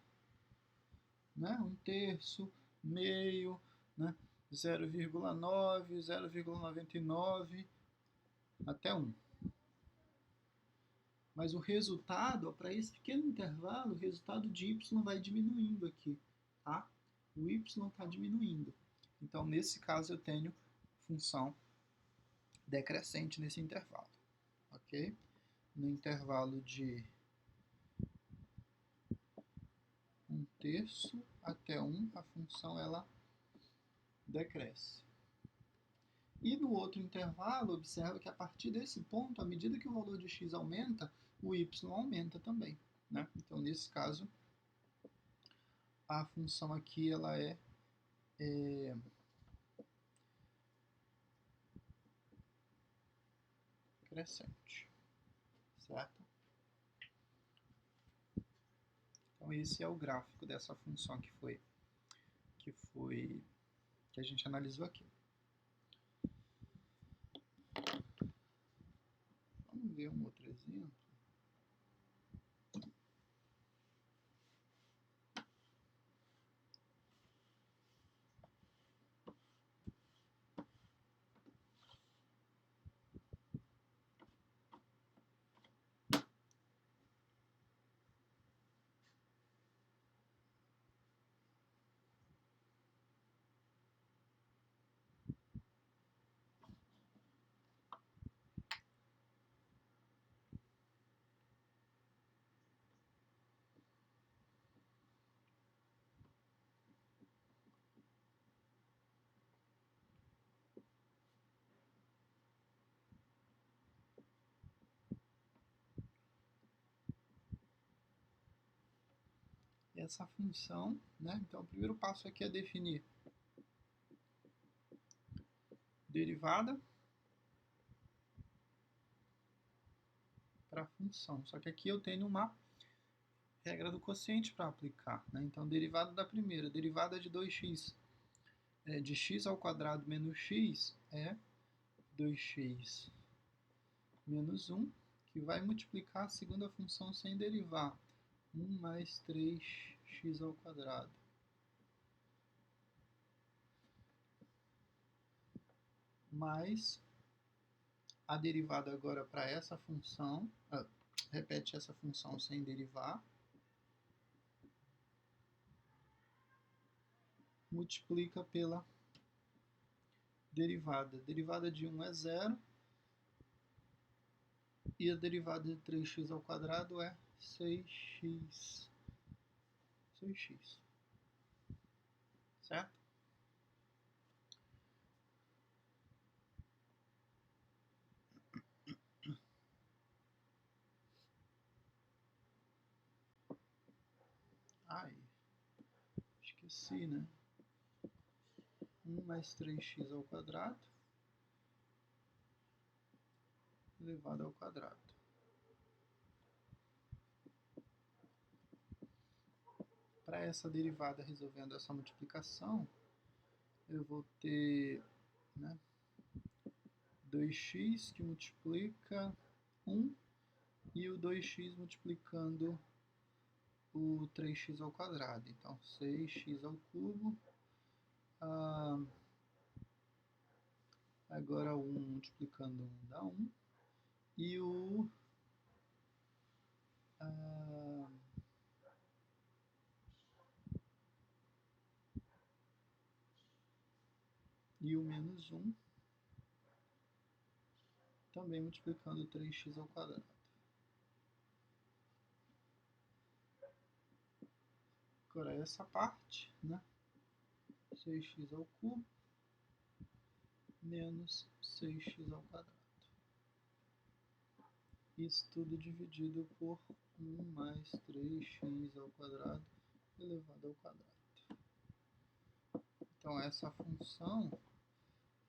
né? 1/3, meio, né? 0,9, 0,99, até 1. Mas o resultado, para esse pequeno intervalo, o resultado de y vai diminuindo aqui, tá? O y está diminuindo. Então, nesse caso, eu tenho função decrescente nesse intervalo, ok? No intervalo de 1/3 até 1, a função ela decresce. E no outro intervalo, observa que a partir desse ponto, à medida que o valor de x aumenta, o y aumenta também, né? Então, nesse caso, a função aqui ela é crescente, certo? Então, esse é o gráfico dessa função que a gente analisou aqui. Vamos ver um outro exemplo. Essa função, né? Então, o primeiro passo aqui é definir derivada para a função. Só que aqui eu tenho uma regra do quociente para aplicar, né? Então, derivada da primeira, derivada de 2x, de x ao quadrado menos x é 2x menos 1, que vai multiplicar a segunda função sem derivar, 1 mais 3x ao quadrado. Mais a derivada agora para essa função, repete essa função sem derivar, multiplica pela derivada. Derivada de 1 é 0, e a derivada de 3x ao quadrado é 6x. 6x. Certo? Ai, esqueci, né? 1 mais 3x ao quadrado elevado ao quadrado. Para essa derivada, resolvendo essa multiplicação, eu vou ter, né, 2x que multiplica 1 e o 2x multiplicando o 3x ao quadrado. Então, 6x ao cubo. Agora 1 multiplicando 1 dá 1. E o menos 1 também multiplicando 3x ao quadrado. Agora essa parte, né? 6x ao cubo menos 6x ao quadrado. Isso tudo dividido por 1 mais 3x ao quadrado elevado ao quadrado. Então essa função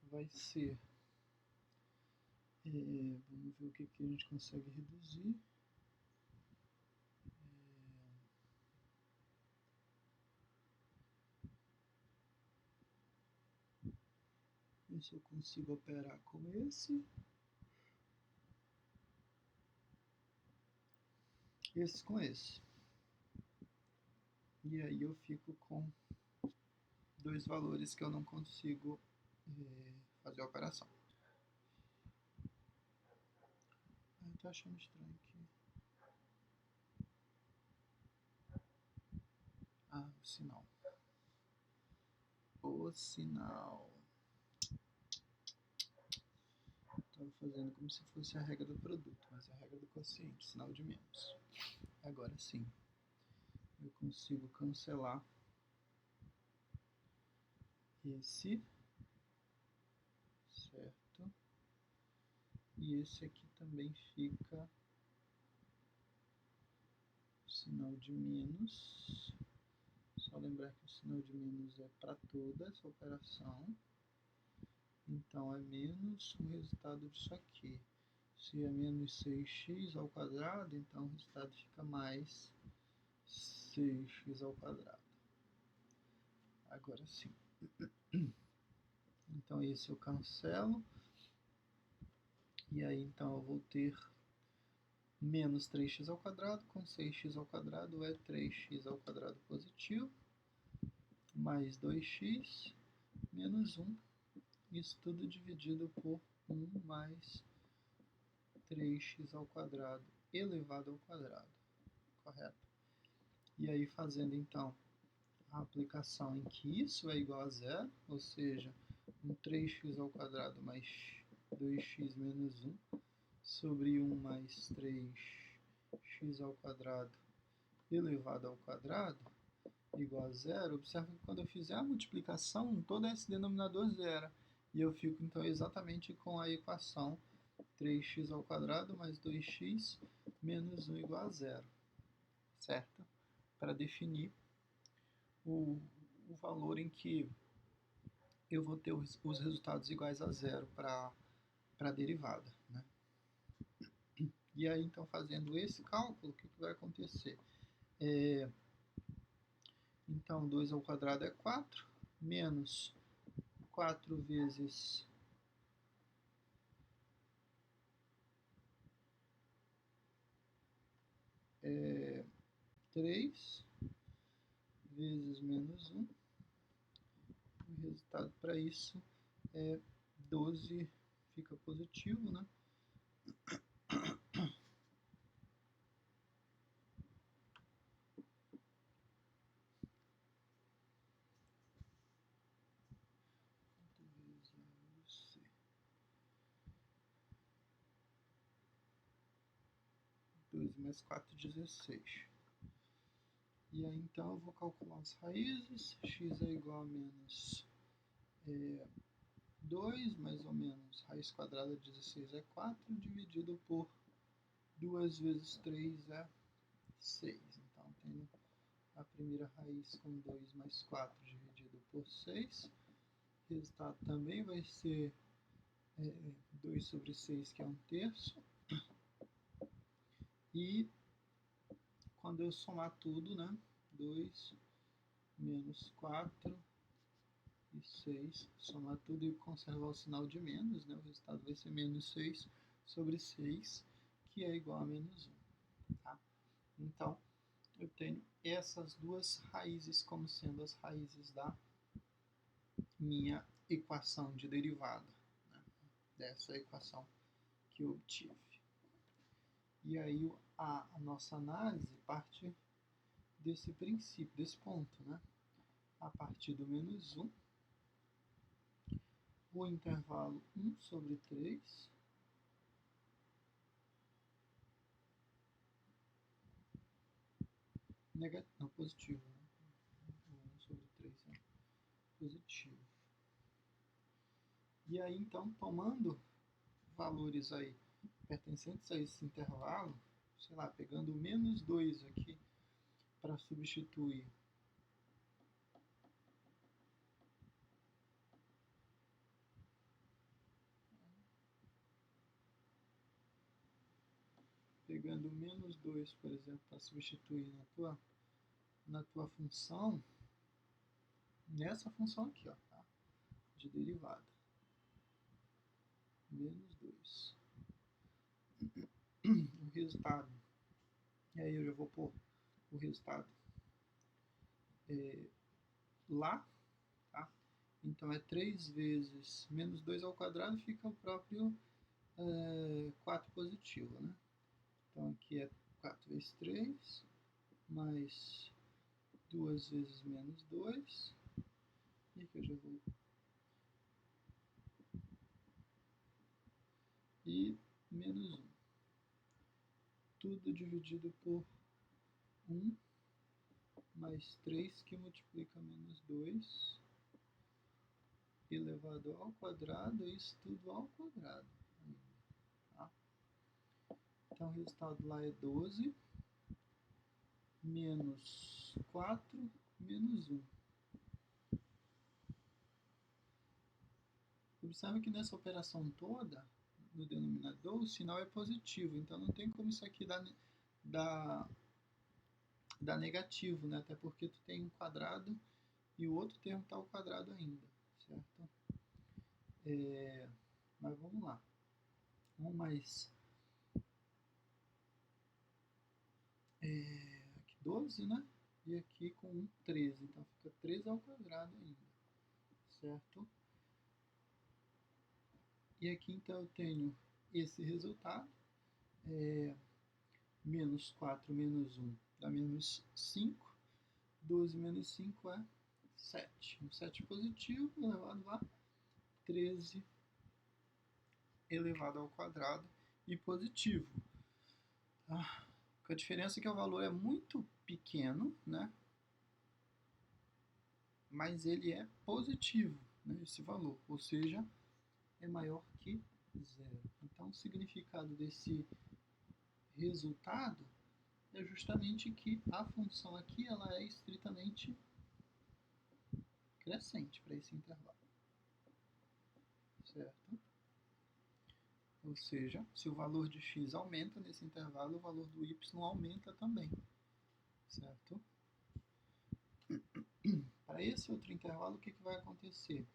vai ser, vamos ver o que a gente consegue reduzir. Ver se eu consigo operar com esse. esse com esse. E aí eu fico com dois valores que eu não consigo fazer a operação. Eu tô achando estranho aqui. Ah, o sinal. O sinal. Estava fazendo como se fosse a regra do produto, mas é a regra do quociente, sinal de menos. Agora sim, eu consigo cancelar esse, certo? E esse aqui também fica o sinal de menos. Só lembrar que o sinal de menos é para toda essa operação. Então é menos o resultado disso aqui. Se é menos 6x ao quadrado, então o resultado fica mais 6x ao quadrado. Agora sim. Então esse eu cancelo. E aí então eu vou ter menos 3x ao quadrado com 6x ao quadrado é 3x ao quadrado positivo. Mais 2x menos 1. Isso tudo dividido por 1 mais 3x ao quadrado elevado ao quadrado. Correto? E aí fazendo então a aplicação em que isso é igual a zero, ou seja, um 3x ao quadrado mais 2x menos 1 sobre 1 mais 3x ao quadrado elevado ao quadrado igual a zero. Observe que quando eu fizer a multiplicação, todo esse denominador zero. E eu fico então exatamente com a equação 3x ao quadrado mais 2x menos 1 igual a zero. Certo? Para definir o valor em que eu vou ter os resultados iguais a zero para a derivada. Né? E aí, então, fazendo esse cálculo, o que vai acontecer? Então, 2 ao quadrado é 4, menos 4 vezes 3 vezes menos 1. O resultado para isso é 12, fica positivo, né? C. 12 mais 4, 16. E aí então eu vou calcular as raízes. X é igual a menos 2, mais ou menos. Raiz quadrada de 16 é 4, dividido por 2 vezes 3 é 6. Então tenho a primeira raiz com 2 mais 4 dividido por 6. O resultado também vai ser 2 sobre 6, que é 1/3. E quando eu somar tudo, né? 2 menos 4 e 6, somar tudo e conservar o sinal de menos, né? O resultado vai ser menos 6 sobre 6, que é igual a menos 1. Tá? Então, eu tenho essas duas raízes como sendo as raízes da minha equação de derivada, né? Dessa equação que eu obtive. E aí a nossa análise parte desse princípio, desse ponto, né? A partir do menos 1, o intervalo 1 sobre 3, negativo, não, positivo, né? 1 sobre 3 é positivo. E aí, então, tomando valores aí pertencentes a esse intervalo, sei lá, pegando o menos 2 aqui para substituir pegando menos 2, por exemplo, para substituir na tua função, nessa função aqui, ó, tá? De derivada. Menos 2. O resultado E aí eu já vou pôr o resultado lá, tá? Então é 3 vezes menos 2 ao quadrado, fica o próprio 4 positivo, né? Então aqui é 4 vezes 3, mais 2 vezes menos 2, e aqui eu já vou... E menos 1. Tudo dividido por 1, mais 3 que multiplica menos 2, elevado ao quadrado, isso tudo ao quadrado. Tá? Então o resultado lá é 12, menos 4, menos 1. Observe que nessa operação toda, no denominador, o sinal é positivo, então não tem como isso aqui dar negativo, né? Até porque tu tem um quadrado e o outro termo está ao quadrado ainda, certo? Mas vamos lá. 1 mais aqui 12, né? E aqui com 1, 13. Então fica 13 ao quadrado ainda, certo? E aqui então eu tenho esse resultado. Menos 4 menos 1 dá menos 5. 12 menos 5 é 7. Um 7 positivo elevado lá. 13 elevado ao quadrado e positivo. Com a diferença que o valor é muito pequeno, né? Mas ele é positivo, né? Esse valor, ou seja, é maior que zero. Então, o significado desse resultado é justamente que a função aqui ela é estritamente crescente para esse intervalo, certo? Ou seja, se o valor de x aumenta nesse intervalo, o valor do y aumenta também, certo? Para esse outro intervalo, o que vai acontecer?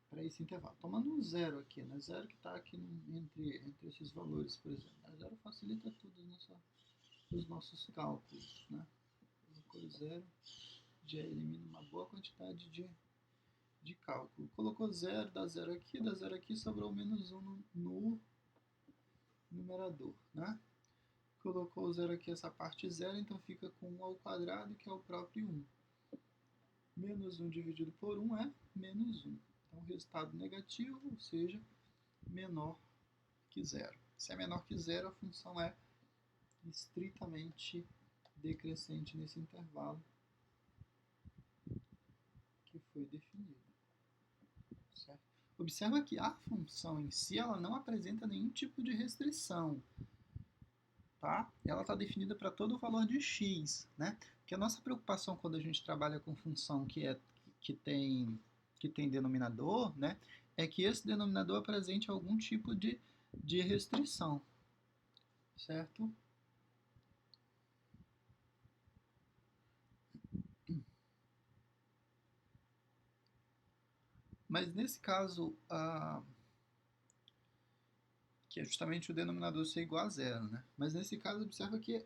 Para esse intervalo, tomando um zero aqui, né? Zero que está aqui entre esses valores, por exemplo. A zero facilita tudo os nossos cálculos, né? Colocou zero, já elimina uma boa quantidade de cálculo. Colocou zero, dá zero aqui, sobrou menos 1 no numerador, né? Colocou o zero aqui, essa parte zero, então fica com 1 ao quadrado, que é o próprio 1. Menos 1 dividido por 1 é menos 1. Então, resultado negativo, ou seja, menor que zero. Se é menor que zero, a função é estritamente decrescente nesse intervalo que foi definido. Certo? Observa que a função em si ela não apresenta nenhum tipo de restrição. Tá? Ela está definida para todo o valor de x, né? Porque a nossa preocupação quando a gente trabalha com função que tem denominador, né? É que esse denominador apresente algum tipo de restrição, certo? Mas nesse caso, que é justamente o denominador ser igual a zero, né? Mas nesse caso, observa que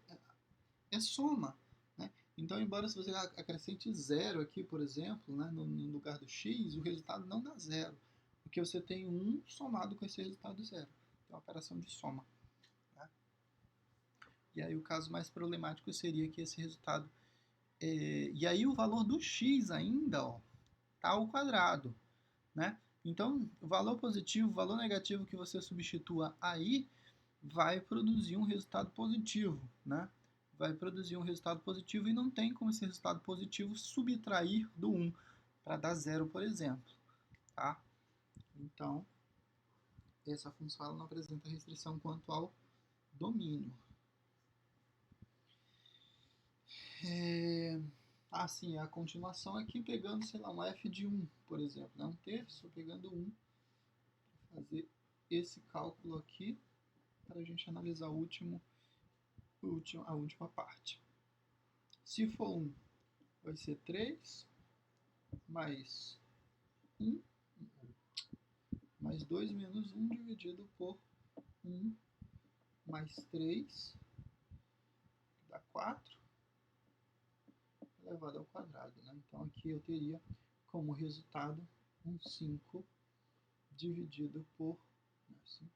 é soma, né? Então, embora se você acrescente zero aqui, por exemplo, né, no lugar do x, o resultado não dá zero, porque você tem 1 somado com esse resultado zero. É uma operação de soma. Tá? E aí o caso mais problemático seria que esse resultado... e aí o valor do x ainda está ao quadrado, né? Então, o valor positivo, o valor negativo que você substitua aí vai produzir um resultado positivo, né? Vai produzir um resultado positivo e não tem como esse resultado positivo subtrair do 1 para dar zero, por exemplo. Tá? Então, essa função ela não apresenta restrição quanto ao domínio. Assim, a continuação aqui pegando, sei lá, um f de 1, por exemplo, né? 1/3, pegando 1, para fazer esse cálculo aqui, para a gente analisar a última parte. Se for 1, vai ser 3, mais 1, mais 2 menos 1 dividido por 1 mais 3, que dá 4, elevado ao quadrado, né? Então aqui eu teria como resultado um 5 dividido por 5,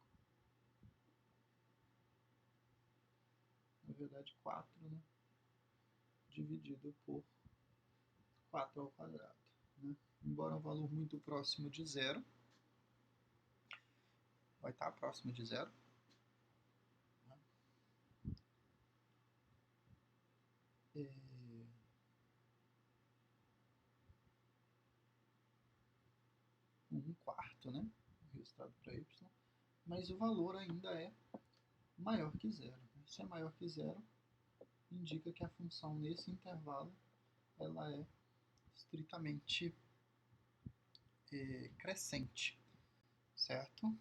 na verdade 4, né? Dividido por 4 ao quadrado, né? Embora um valor muito próximo de zero, vai estar próximo de zero, né? Um quarto, né? O resultado para y, mas o valor ainda é maior que zero. Se é maior que zero, indica que a função nesse intervalo ela é estritamente crescente, certo?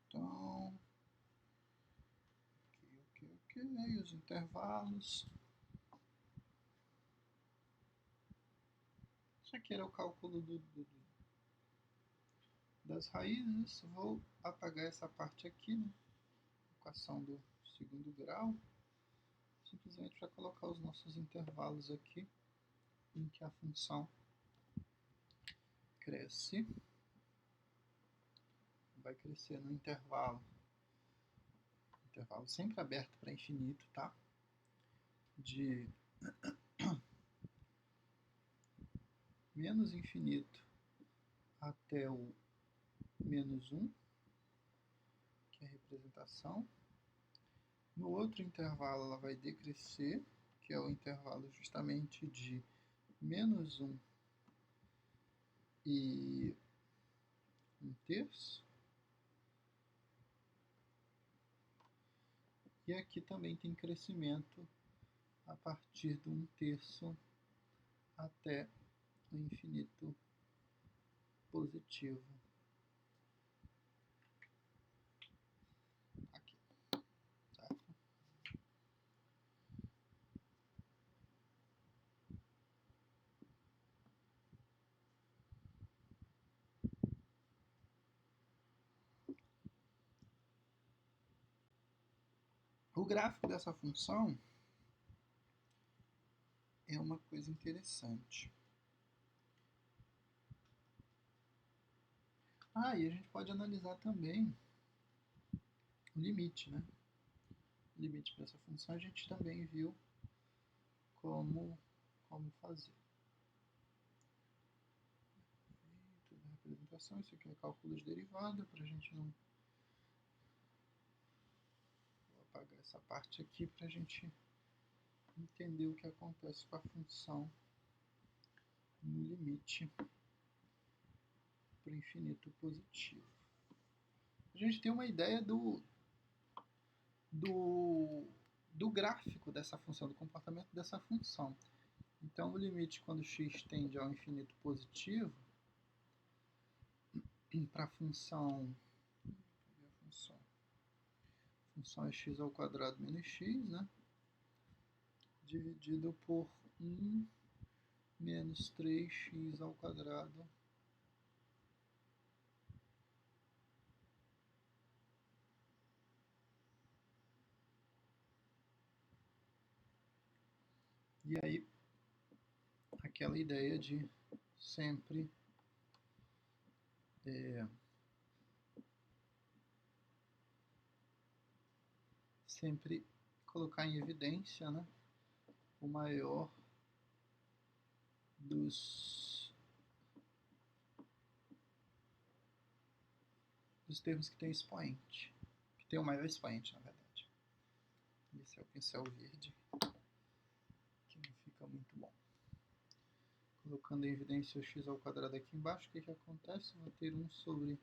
Então, ok, os intervalos. Isso aqui era o cálculo das raízes. Vou apagar essa parte aqui, né? Equação do segundo grau. Simplesmente para colocar os nossos intervalos aqui, em que a função cresce. Vai crescer no intervalo sempre aberto para infinito, tá? De menos infinito até o menos 1, que é a representação. No outro intervalo ela vai decrescer, que é o intervalo justamente de menos 1 e 1/3. E aqui também tem crescimento a partir do 1/3 até o infinito positivo. Aqui, certo? O gráfico dessa função é uma coisa interessante. E a gente pode analisar também o limite, né? O limite para essa função a gente também viu como fazer. Toda a representação, isso aqui é cálculo de derivada, para a gente não... Vou apagar essa parte aqui para a gente entender o que acontece com a função no limite para o infinito positivo. A gente tem uma ideia do gráfico dessa função, do comportamento dessa função. Então, o limite quando x tende ao infinito positivo, para a função é x ao quadrado menos x, né? Dividido por 1 menos 3x ao quadrado e aí aquela ideia de sempre colocar em evidência, né, o maior dos termos que tem expoente, que tem o maior expoente, na verdade. Esse é o pincel verde, que não fica muito bom. Colocando em evidência o x ao quadrado aqui embaixo, o que acontece? Vai ter 1 sobre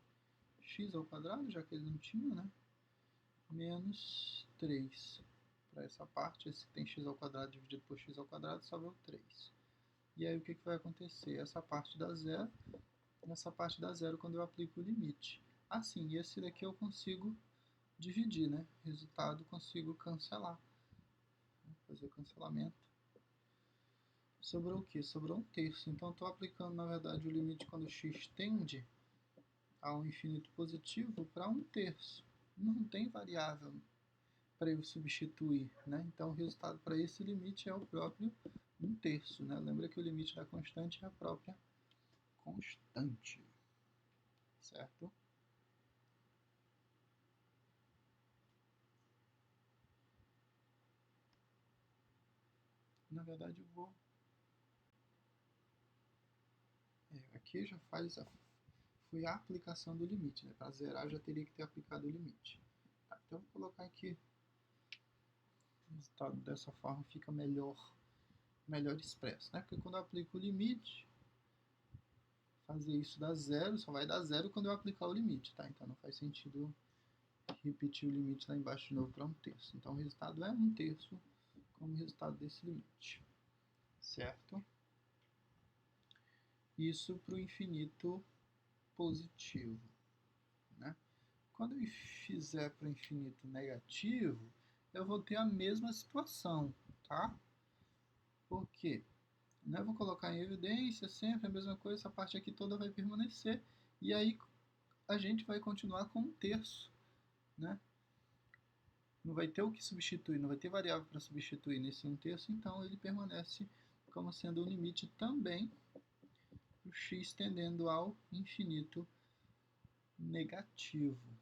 x ao quadrado, já que ele não tinha, né? Menos 3. Para essa parte, esse tem x ao quadrado dividido por x ao quadrado, sobra o 3. E aí o que vai acontecer? Essa parte dá zero, nessa parte dá zero quando eu aplico o limite. Assim, esse daqui eu consigo dividir, né? Resultado, consigo cancelar. Fazer o cancelamento. Sobrou o quê? Sobrou 1/3. Então, estou aplicando, na verdade, o limite quando x tende ao infinito positivo para 1/3. Não tem variável para eu substituir, né? Então o resultado para esse limite é o próprio 1/3, né? Lembra que o limite da constante é a própria constante, certo? Na verdade eu vou... aqui já faz foi a aplicação do limite, né? Para zerar já teria que ter aplicado o limite. Tá, então eu vou colocar aqui o resultado dessa forma, fica melhor expresso, né? Porque quando eu aplico o limite, fazer isso dá zero, só vai dar zero quando eu aplicar o limite, tá? Então não faz sentido repetir o limite lá embaixo de novo para 1/3. Então o resultado é 1/3 como resultado desse limite, certo? Isso para o infinito positivo, né? Quando eu fizer para o infinito negativo, eu vou ter a mesma situação, tá? Por quê? Eu vou colocar em evidência sempre a mesma coisa, essa parte aqui toda vai permanecer, e aí a gente vai continuar com 1/3, né? Não vai ter o que substituir, não vai ter variável para substituir nesse 1/3, então ele permanece como sendo um limite também, o x tendendo ao infinito negativo.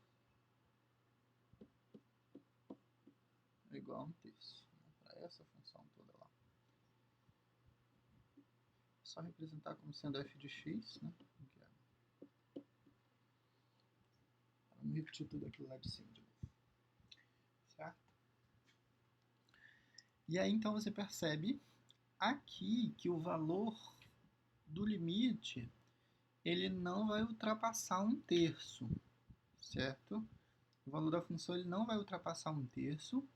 É igual a 1/3, para essa função toda lá. É só representar como sendo f de x, né? Para não repetir tudo aquilo lá de cima de novo. Certo? E aí então você percebe aqui que o valor do limite ele não vai ultrapassar 1/3, certo? O valor da função ele não vai ultrapassar 1/3.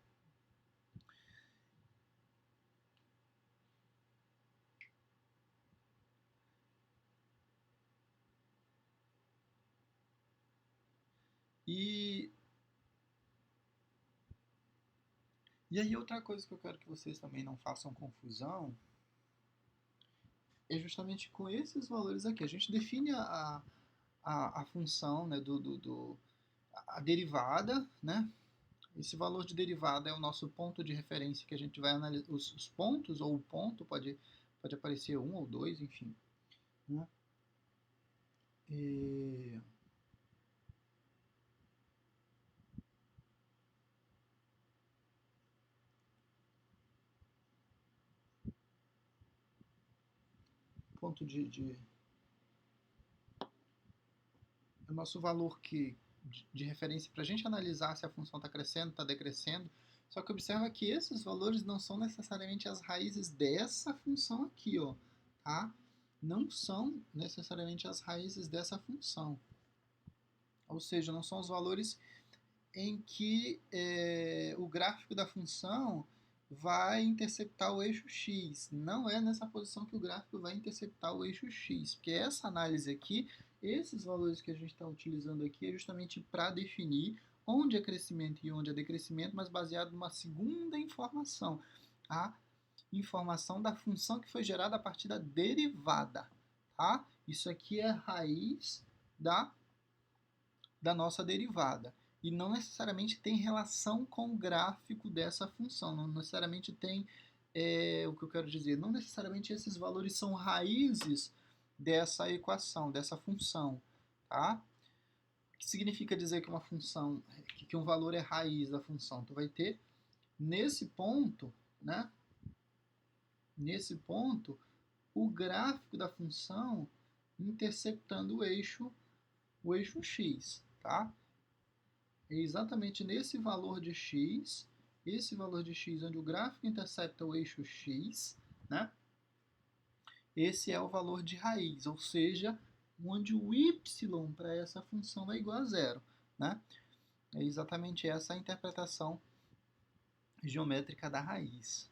E aí outra coisa que eu quero que vocês também não façam confusão é justamente com esses valores aqui. A gente define a função, né, a derivada, né? Esse valor de derivada é o nosso ponto de referência que a gente vai analisar. Os pontos, ou o ponto, pode aparecer 1 ou 2, enfim. Né? Ponto o nosso valor de referência para a gente analisar se a função está crescendo, está decrescendo. Só que observa que esses valores não são necessariamente as raízes dessa função aqui, ó, tá? Não são necessariamente as raízes dessa função. Ou seja, não são os valores em que o gráfico da função vai interceptar o eixo x. Não é nessa posição que o gráfico vai interceptar o eixo x, porque essa análise aqui, esses valores que a gente está utilizando aqui é justamente para definir onde é crescimento e onde é decrescimento, mas baseado numa segunda informação, a informação da função que foi gerada a partir da derivada. Tá? Isso aqui é a raiz da nossa derivada. E não necessariamente tem relação com o gráfico dessa função, não necessariamente tem, o que eu quero dizer, não necessariamente esses valores são raízes dessa equação, dessa função, tá? O que significa dizer que uma função, que um valor é raiz da função? Tu vai ter, nesse ponto, né? Nesse ponto, o gráfico da função interceptando o eixo x, tá? É exatamente nesse valor de x, esse valor de x onde o gráfico intercepta o eixo x, né? Esse é o valor de raiz, ou seja, onde o y para essa função é igual a zero, né? É exatamente essa a interpretação geométrica da raiz.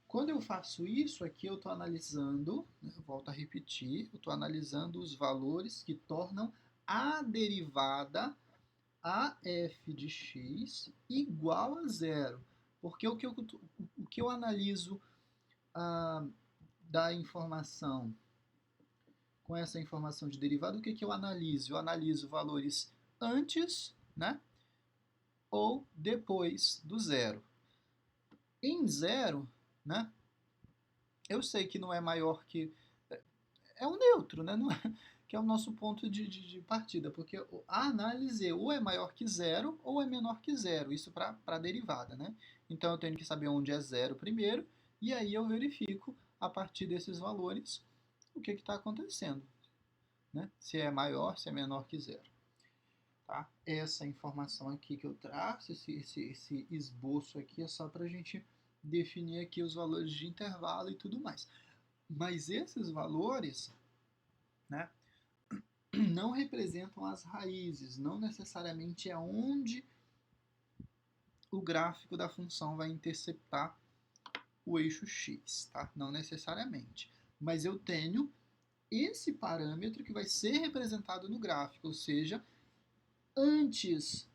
Quando eu faço isso aqui, eu estou analisando, né, volto a repetir, eu estou analisando os valores que tornam a derivada a f de x igual a zero. Porque o que eu analiso da informação com essa informação de derivada, o que eu analiso? Eu analiso valores antes, né, ou depois do zero. Em zero, né, eu sei que não é maior que... É um neutro, né? Não é, que é o nosso ponto de partida, porque a análise ou é maior que zero ou é menor que zero, isso para a derivada, né? Então eu tenho que saber onde é zero primeiro, e aí eu verifico, a partir desses valores, o que está acontecendo, né? Se é maior, se é menor que zero. Tá? Essa informação aqui que eu traço, esse esboço aqui, é só para a gente definir aqui os valores de intervalo e tudo mais. Mas esses valores, né, não representam as raízes, não necessariamente é onde o gráfico da função vai interceptar o eixo x, tá? Não necessariamente. Mas eu tenho esse parâmetro que vai ser representado no gráfico, ou seja, antes,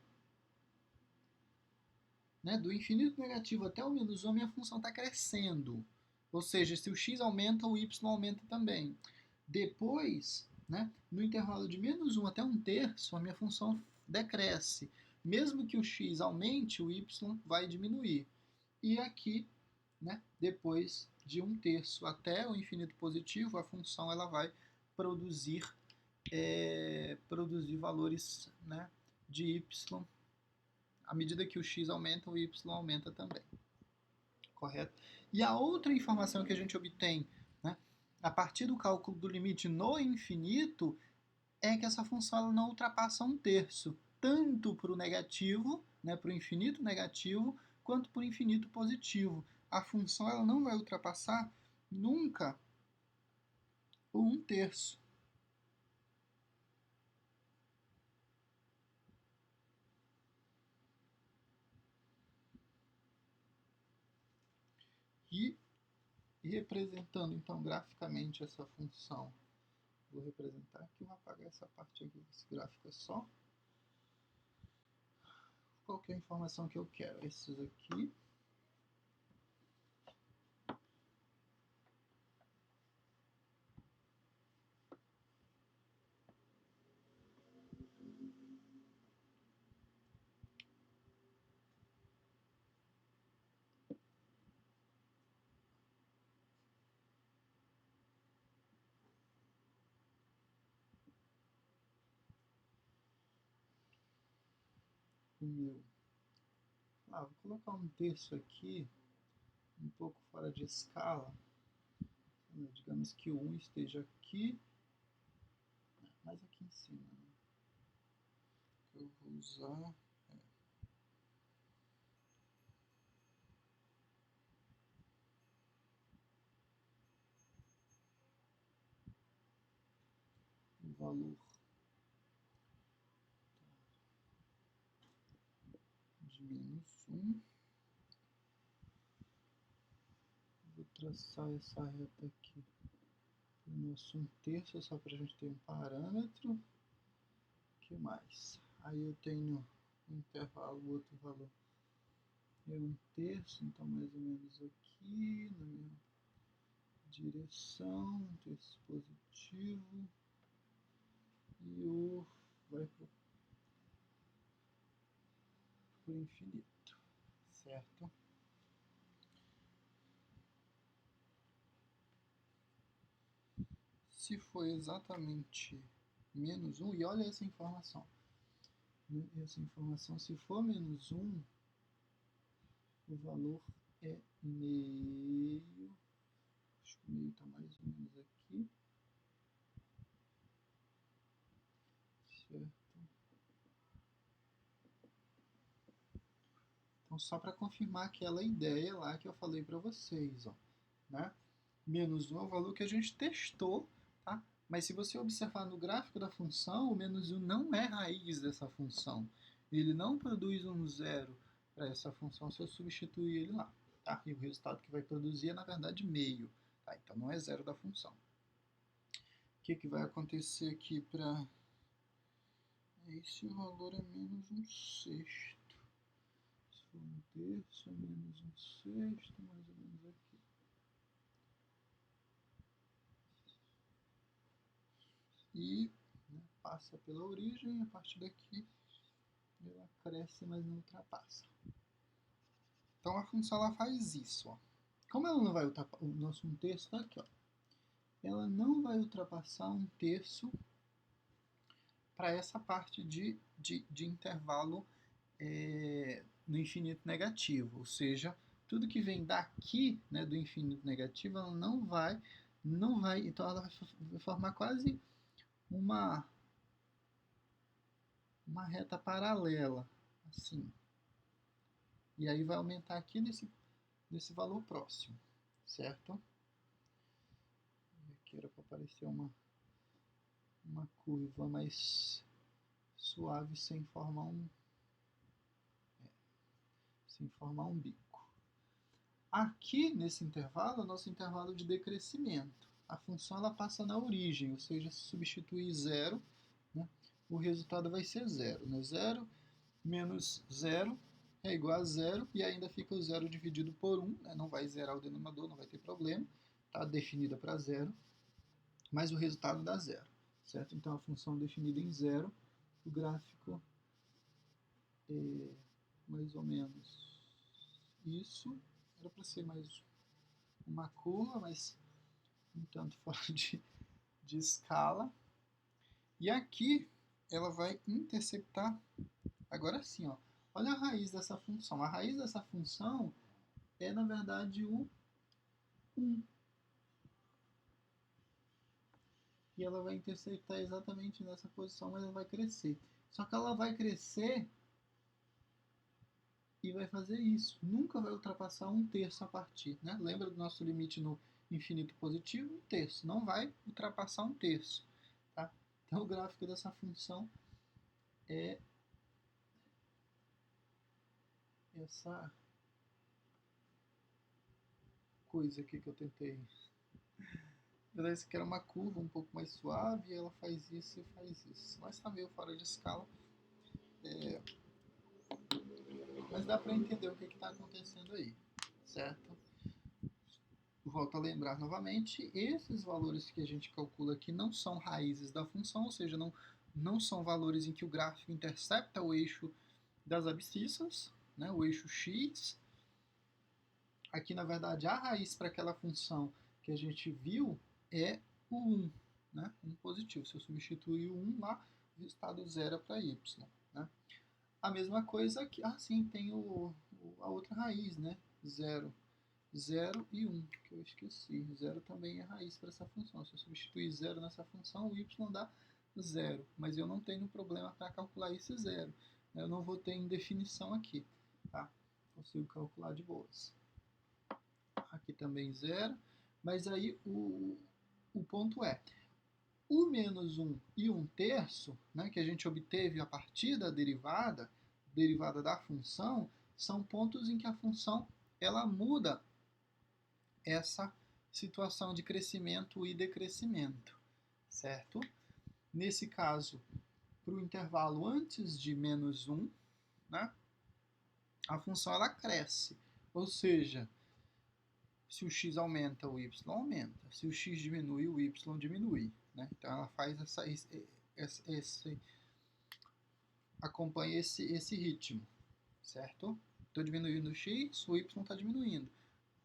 né, do infinito negativo até o menos 1, a minha função está crescendo. Ou seja, se o x aumenta, o y aumenta também. Depois, né, no intervalo de menos 1 até 1/3, a minha função decresce. Mesmo que o x aumente, o y vai diminuir. E aqui, né, depois de 1/3 até o infinito positivo, a função ela vai produzir valores, né, de y. À medida que o x aumenta, o y aumenta também. Correto? E a outra informação que a gente obtém, né, a partir do cálculo do limite no infinito, é que essa função ela não ultrapassa 1/3, tanto para o negativo, né, para o infinito negativo, quanto para o infinito positivo. A função ela não vai ultrapassar nunca o 1/3. E representando então graficamente essa função, vou representar aqui, vou apagar essa parte aqui, esse gráfico é só qualquer informação que eu quero. Esses aqui. Vou colocar 1/3 aqui, um pouco fora de escala. Digamos que o 1 esteja aqui, mais aqui em cima. Né? Eu vou usar o valor de menos 1. Vou traçar essa reta aqui para o nosso 1/3, só para a gente ter um parâmetro. O que mais? Aí eu tenho um intervalo, o outro valor é 1/3, então mais ou menos aqui, na minha direção, 1/3 positivo, e o vai para o infinito, certo? Se for exatamente menos 1, e olha essa informação, se for menos 1, o valor é meio, acho que o meio está mais ou menos aqui, certo? Então, só para confirmar aquela ideia lá que eu falei para vocês, ó, né? Menos 1 é o valor que a gente testou, tá? Mas se você observar no gráfico da função, o menos 1 não é raiz dessa função. Ele não produz um zero para essa função se eu substituir ele lá. Tá? E o resultado que vai produzir é, na verdade, meio. Tá? Então, não é zero da função. O que vai acontecer aqui para... Esse valor é menos 1/6. Se for 1/3, é menos 1/6, mais ou menos aqui. e, né, passa pela origem, a partir daqui ela cresce, mas não ultrapassa. Então a função ela faz isso. Ó. Como ela não vai ultrapassar, o nosso 1/3 está aqui, ó. Ela não vai ultrapassar 1/3 para essa parte de intervalo no infinito negativo, ou seja, tudo que vem daqui, né, do infinito negativo, ela não vai, então ela vai formar quase uma reta paralela, assim. E aí vai aumentar aqui nesse valor próximo, certo? E aqui era para aparecer uma curva mais suave sem formar um bico. Aqui nesse intervalo é o nosso intervalo de decrescimento. A função ela passa na origem, ou seja, se substituir zero, né, o resultado vai ser zero. Né? 0 menos 0 é igual a zero, e ainda fica o zero dividido por 1, né? Não vai zerar o denominador, não vai ter problema, está definida para zero, mas o resultado dá zero, certo? Então a função definida em zero, o gráfico é mais ou menos isso, era para ser mais uma curva, mas um tanto fora de escala. E aqui ela vai interceptar, agora sim, ó, olha a raiz dessa função. A raiz dessa função é, na verdade, o 1. E ela vai interceptar exatamente nessa posição, mas ela vai crescer. Só que ela vai crescer e vai fazer isso. Nunca vai ultrapassar 1/3 a partir. Né? Lembra do nosso limite no infinito positivo? 1/3. Não vai ultrapassar 1/3. Tá? Então o gráfico dessa função é essa coisa aqui que eu tentei. Parece que era uma curva um pouco mais suave, e ela faz isso e faz isso. Mas está meio fora de escala. Mas dá para entender o que está acontecendo aí, certo? Volto a lembrar novamente, esses valores que a gente calcula aqui não são raízes da função, ou seja, não são valores em que o gráfico intercepta o eixo das abscissas, né, o eixo x. Aqui, na verdade, a raiz para aquela função que a gente viu é o 1, né, 1 positivo. Se eu substituir o 1 lá, o resultado zero para y. Né? A mesma coisa aqui, sim, tem a outra raiz, né, 0. 0 e 1, que eu esqueci. 0 também é raiz para essa função. Se eu substituir 0 nessa função, o y dá 0. Mas eu não tenho problema para calcular esse 0. Eu não vou ter indefinição aqui. Tá? Consigo calcular de boas. Aqui também 0. Mas aí o ponto é, o menos 1 e 1/3, né, que a gente obteve a partir da derivada da função, são pontos em que a função ela muda essa situação de crescimento e decrescimento, certo? Nesse caso, para o intervalo antes de menos 1, né, a função ela cresce, ou seja, se o x aumenta, o y aumenta, se o x diminui, o y diminui. Né? Então ela faz acompanha esse ritmo, certo? Estou diminuindo o x, o y está diminuindo.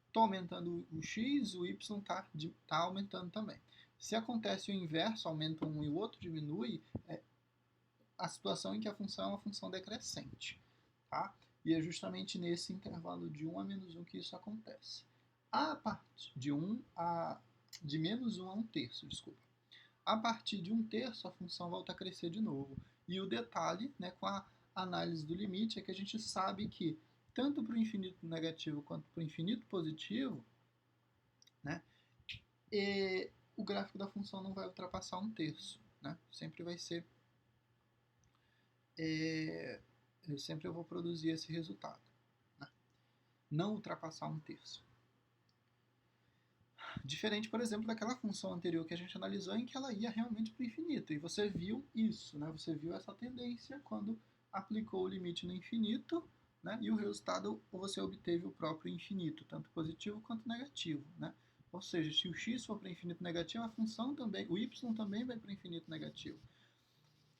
Estou aumentando o x, o y está aumentando também. Se acontece o inverso, aumenta um e o outro diminui, é a situação em que a função é uma função decrescente. Tá? E é justamente nesse intervalo de 1 a menos 1 que isso acontece. A partir de menos 1 a 1/3, desculpa. A partir de 1/3, a função volta a crescer de novo. E o detalhe, né, com a análise do limite, é que a gente sabe que tanto para o infinito negativo quanto para o infinito positivo, né, o gráfico da função não vai ultrapassar 1/3. Né? Sempre vai ser... sempre eu vou produzir esse resultado. Né? Não ultrapassar 1/3. Diferente, por exemplo, daquela função anterior que a gente analisou, em que ela ia realmente para o infinito. E você viu isso, né? Você viu essa tendência quando aplicou o limite no infinito, né? E o resultado você obteve o próprio infinito, tanto positivo quanto negativo. Né? Ou seja, se o x for para infinito negativo, a função também, o y também vai para infinito negativo.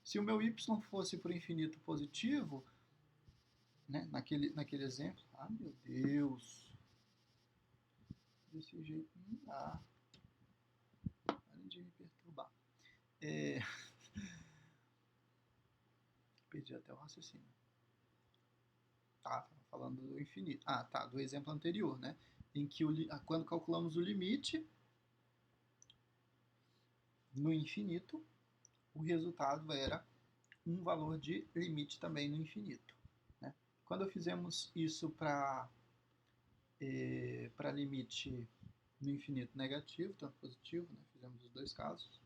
Se o meu y fosse para o infinito positivo, né, naquele exemplo, ah, meu Deus, desse jeito não dá. Parem de me perturbar. Perdi até o raciocínio. Tá, falando do infinito. Ah, tá, do exemplo anterior, né? Em que quando calculamos o limite no infinito, o resultado era um valor de limite também no infinito. Né? Quando fizemos isso para limite no infinito negativo, tanto positivo, né? Fizemos os dois casos,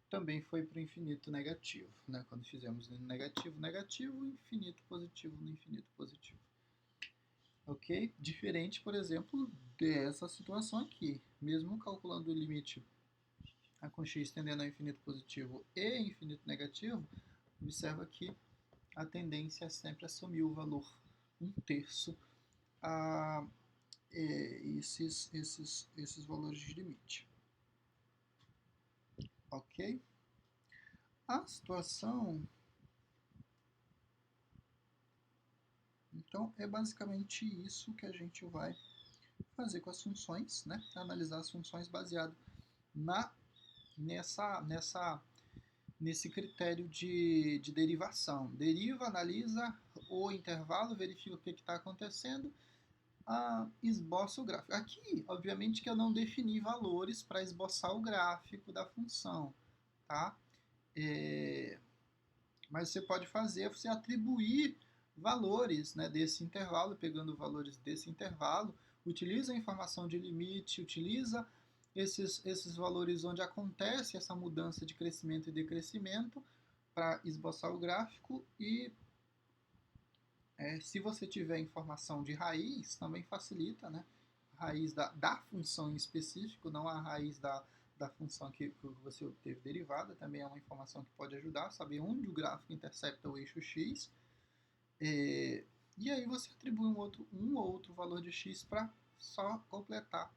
também foi para o infinito negativo. Né? Quando fizemos no negativo, negativo, infinito positivo no infinito positivo. Ok? Diferente, por exemplo, dessa situação aqui. Mesmo calculando o limite com x tendendo ao infinito positivo e infinito negativo, observa que a tendência é sempre assumir o valor 1/3 a esses valores de limite. Ok? A situação, então, é basicamente isso que a gente vai fazer com as funções, né? Analisar as funções baseado nesse critério de derivação. Deriva, analisa o intervalo, verifica o que está acontecendo, esboça o gráfico. Aqui, obviamente, que eu não defini valores para esboçar o gráfico da função, tá? Mas você pode fazer, você atribuir valores, né, desse intervalo, pegando valores desse intervalo, utiliza a informação de limite, utiliza esses valores onde acontece essa mudança de crescimento e decrescimento para esboçar o gráfico e se você tiver informação de raiz, também facilita, né? Raiz da função em específico, não a raiz da função que você obteve derivada, também é uma informação que pode ajudar a saber onde o gráfico intercepta o eixo x. E aí você atribui um ou outro valor de x para só completar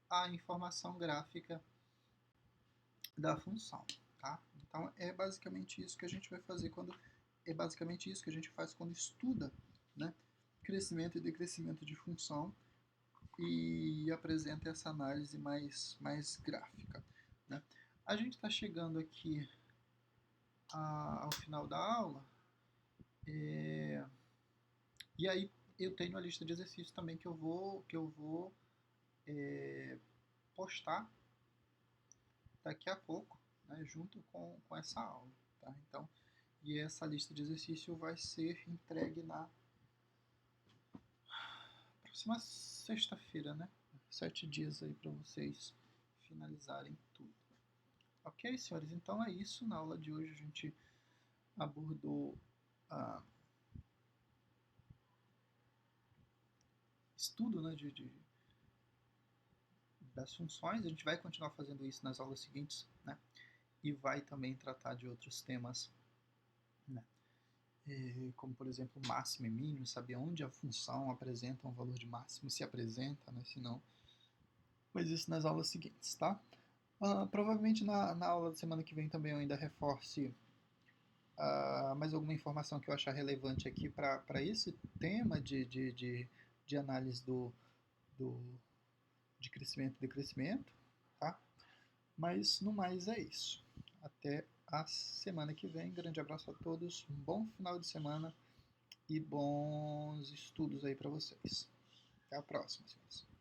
a informação gráfica da função. Tá? Então é basicamente isso que a gente vai fazer quando estuda, né, crescimento e decrescimento de função e apresenta essa análise mais gráfica. Né? A gente está chegando aqui ao final da aula e aí eu tenho a lista de exercícios também que eu vou postar daqui a pouco, né, junto com essa aula. Tá? Então, e essa lista de exercício vai ser entregue na próxima sexta-feira, né? 7 dias aí para vocês finalizarem tudo. Ok, senhores? Então é isso. Na aula de hoje a gente abordou estudo, né, das funções. A gente vai continuar fazendo isso nas aulas seguintes, né? E vai também tratar de outros temas, né? Como, por exemplo, máximo e mínimo, saber onde a função apresenta um valor de máximo, se apresenta, né? Se não. Mas isso nas aulas seguintes, tá? Provavelmente na aula da semana que vem também eu ainda reforce mais alguma informação que eu achar relevante aqui para esse tema de análise de crescimento e decrescimento, tá? Mas no mais é isso. Até a semana que vem. Grande abraço a todos, um bom final de semana e bons estudos aí para vocês. Até a próxima, senhores.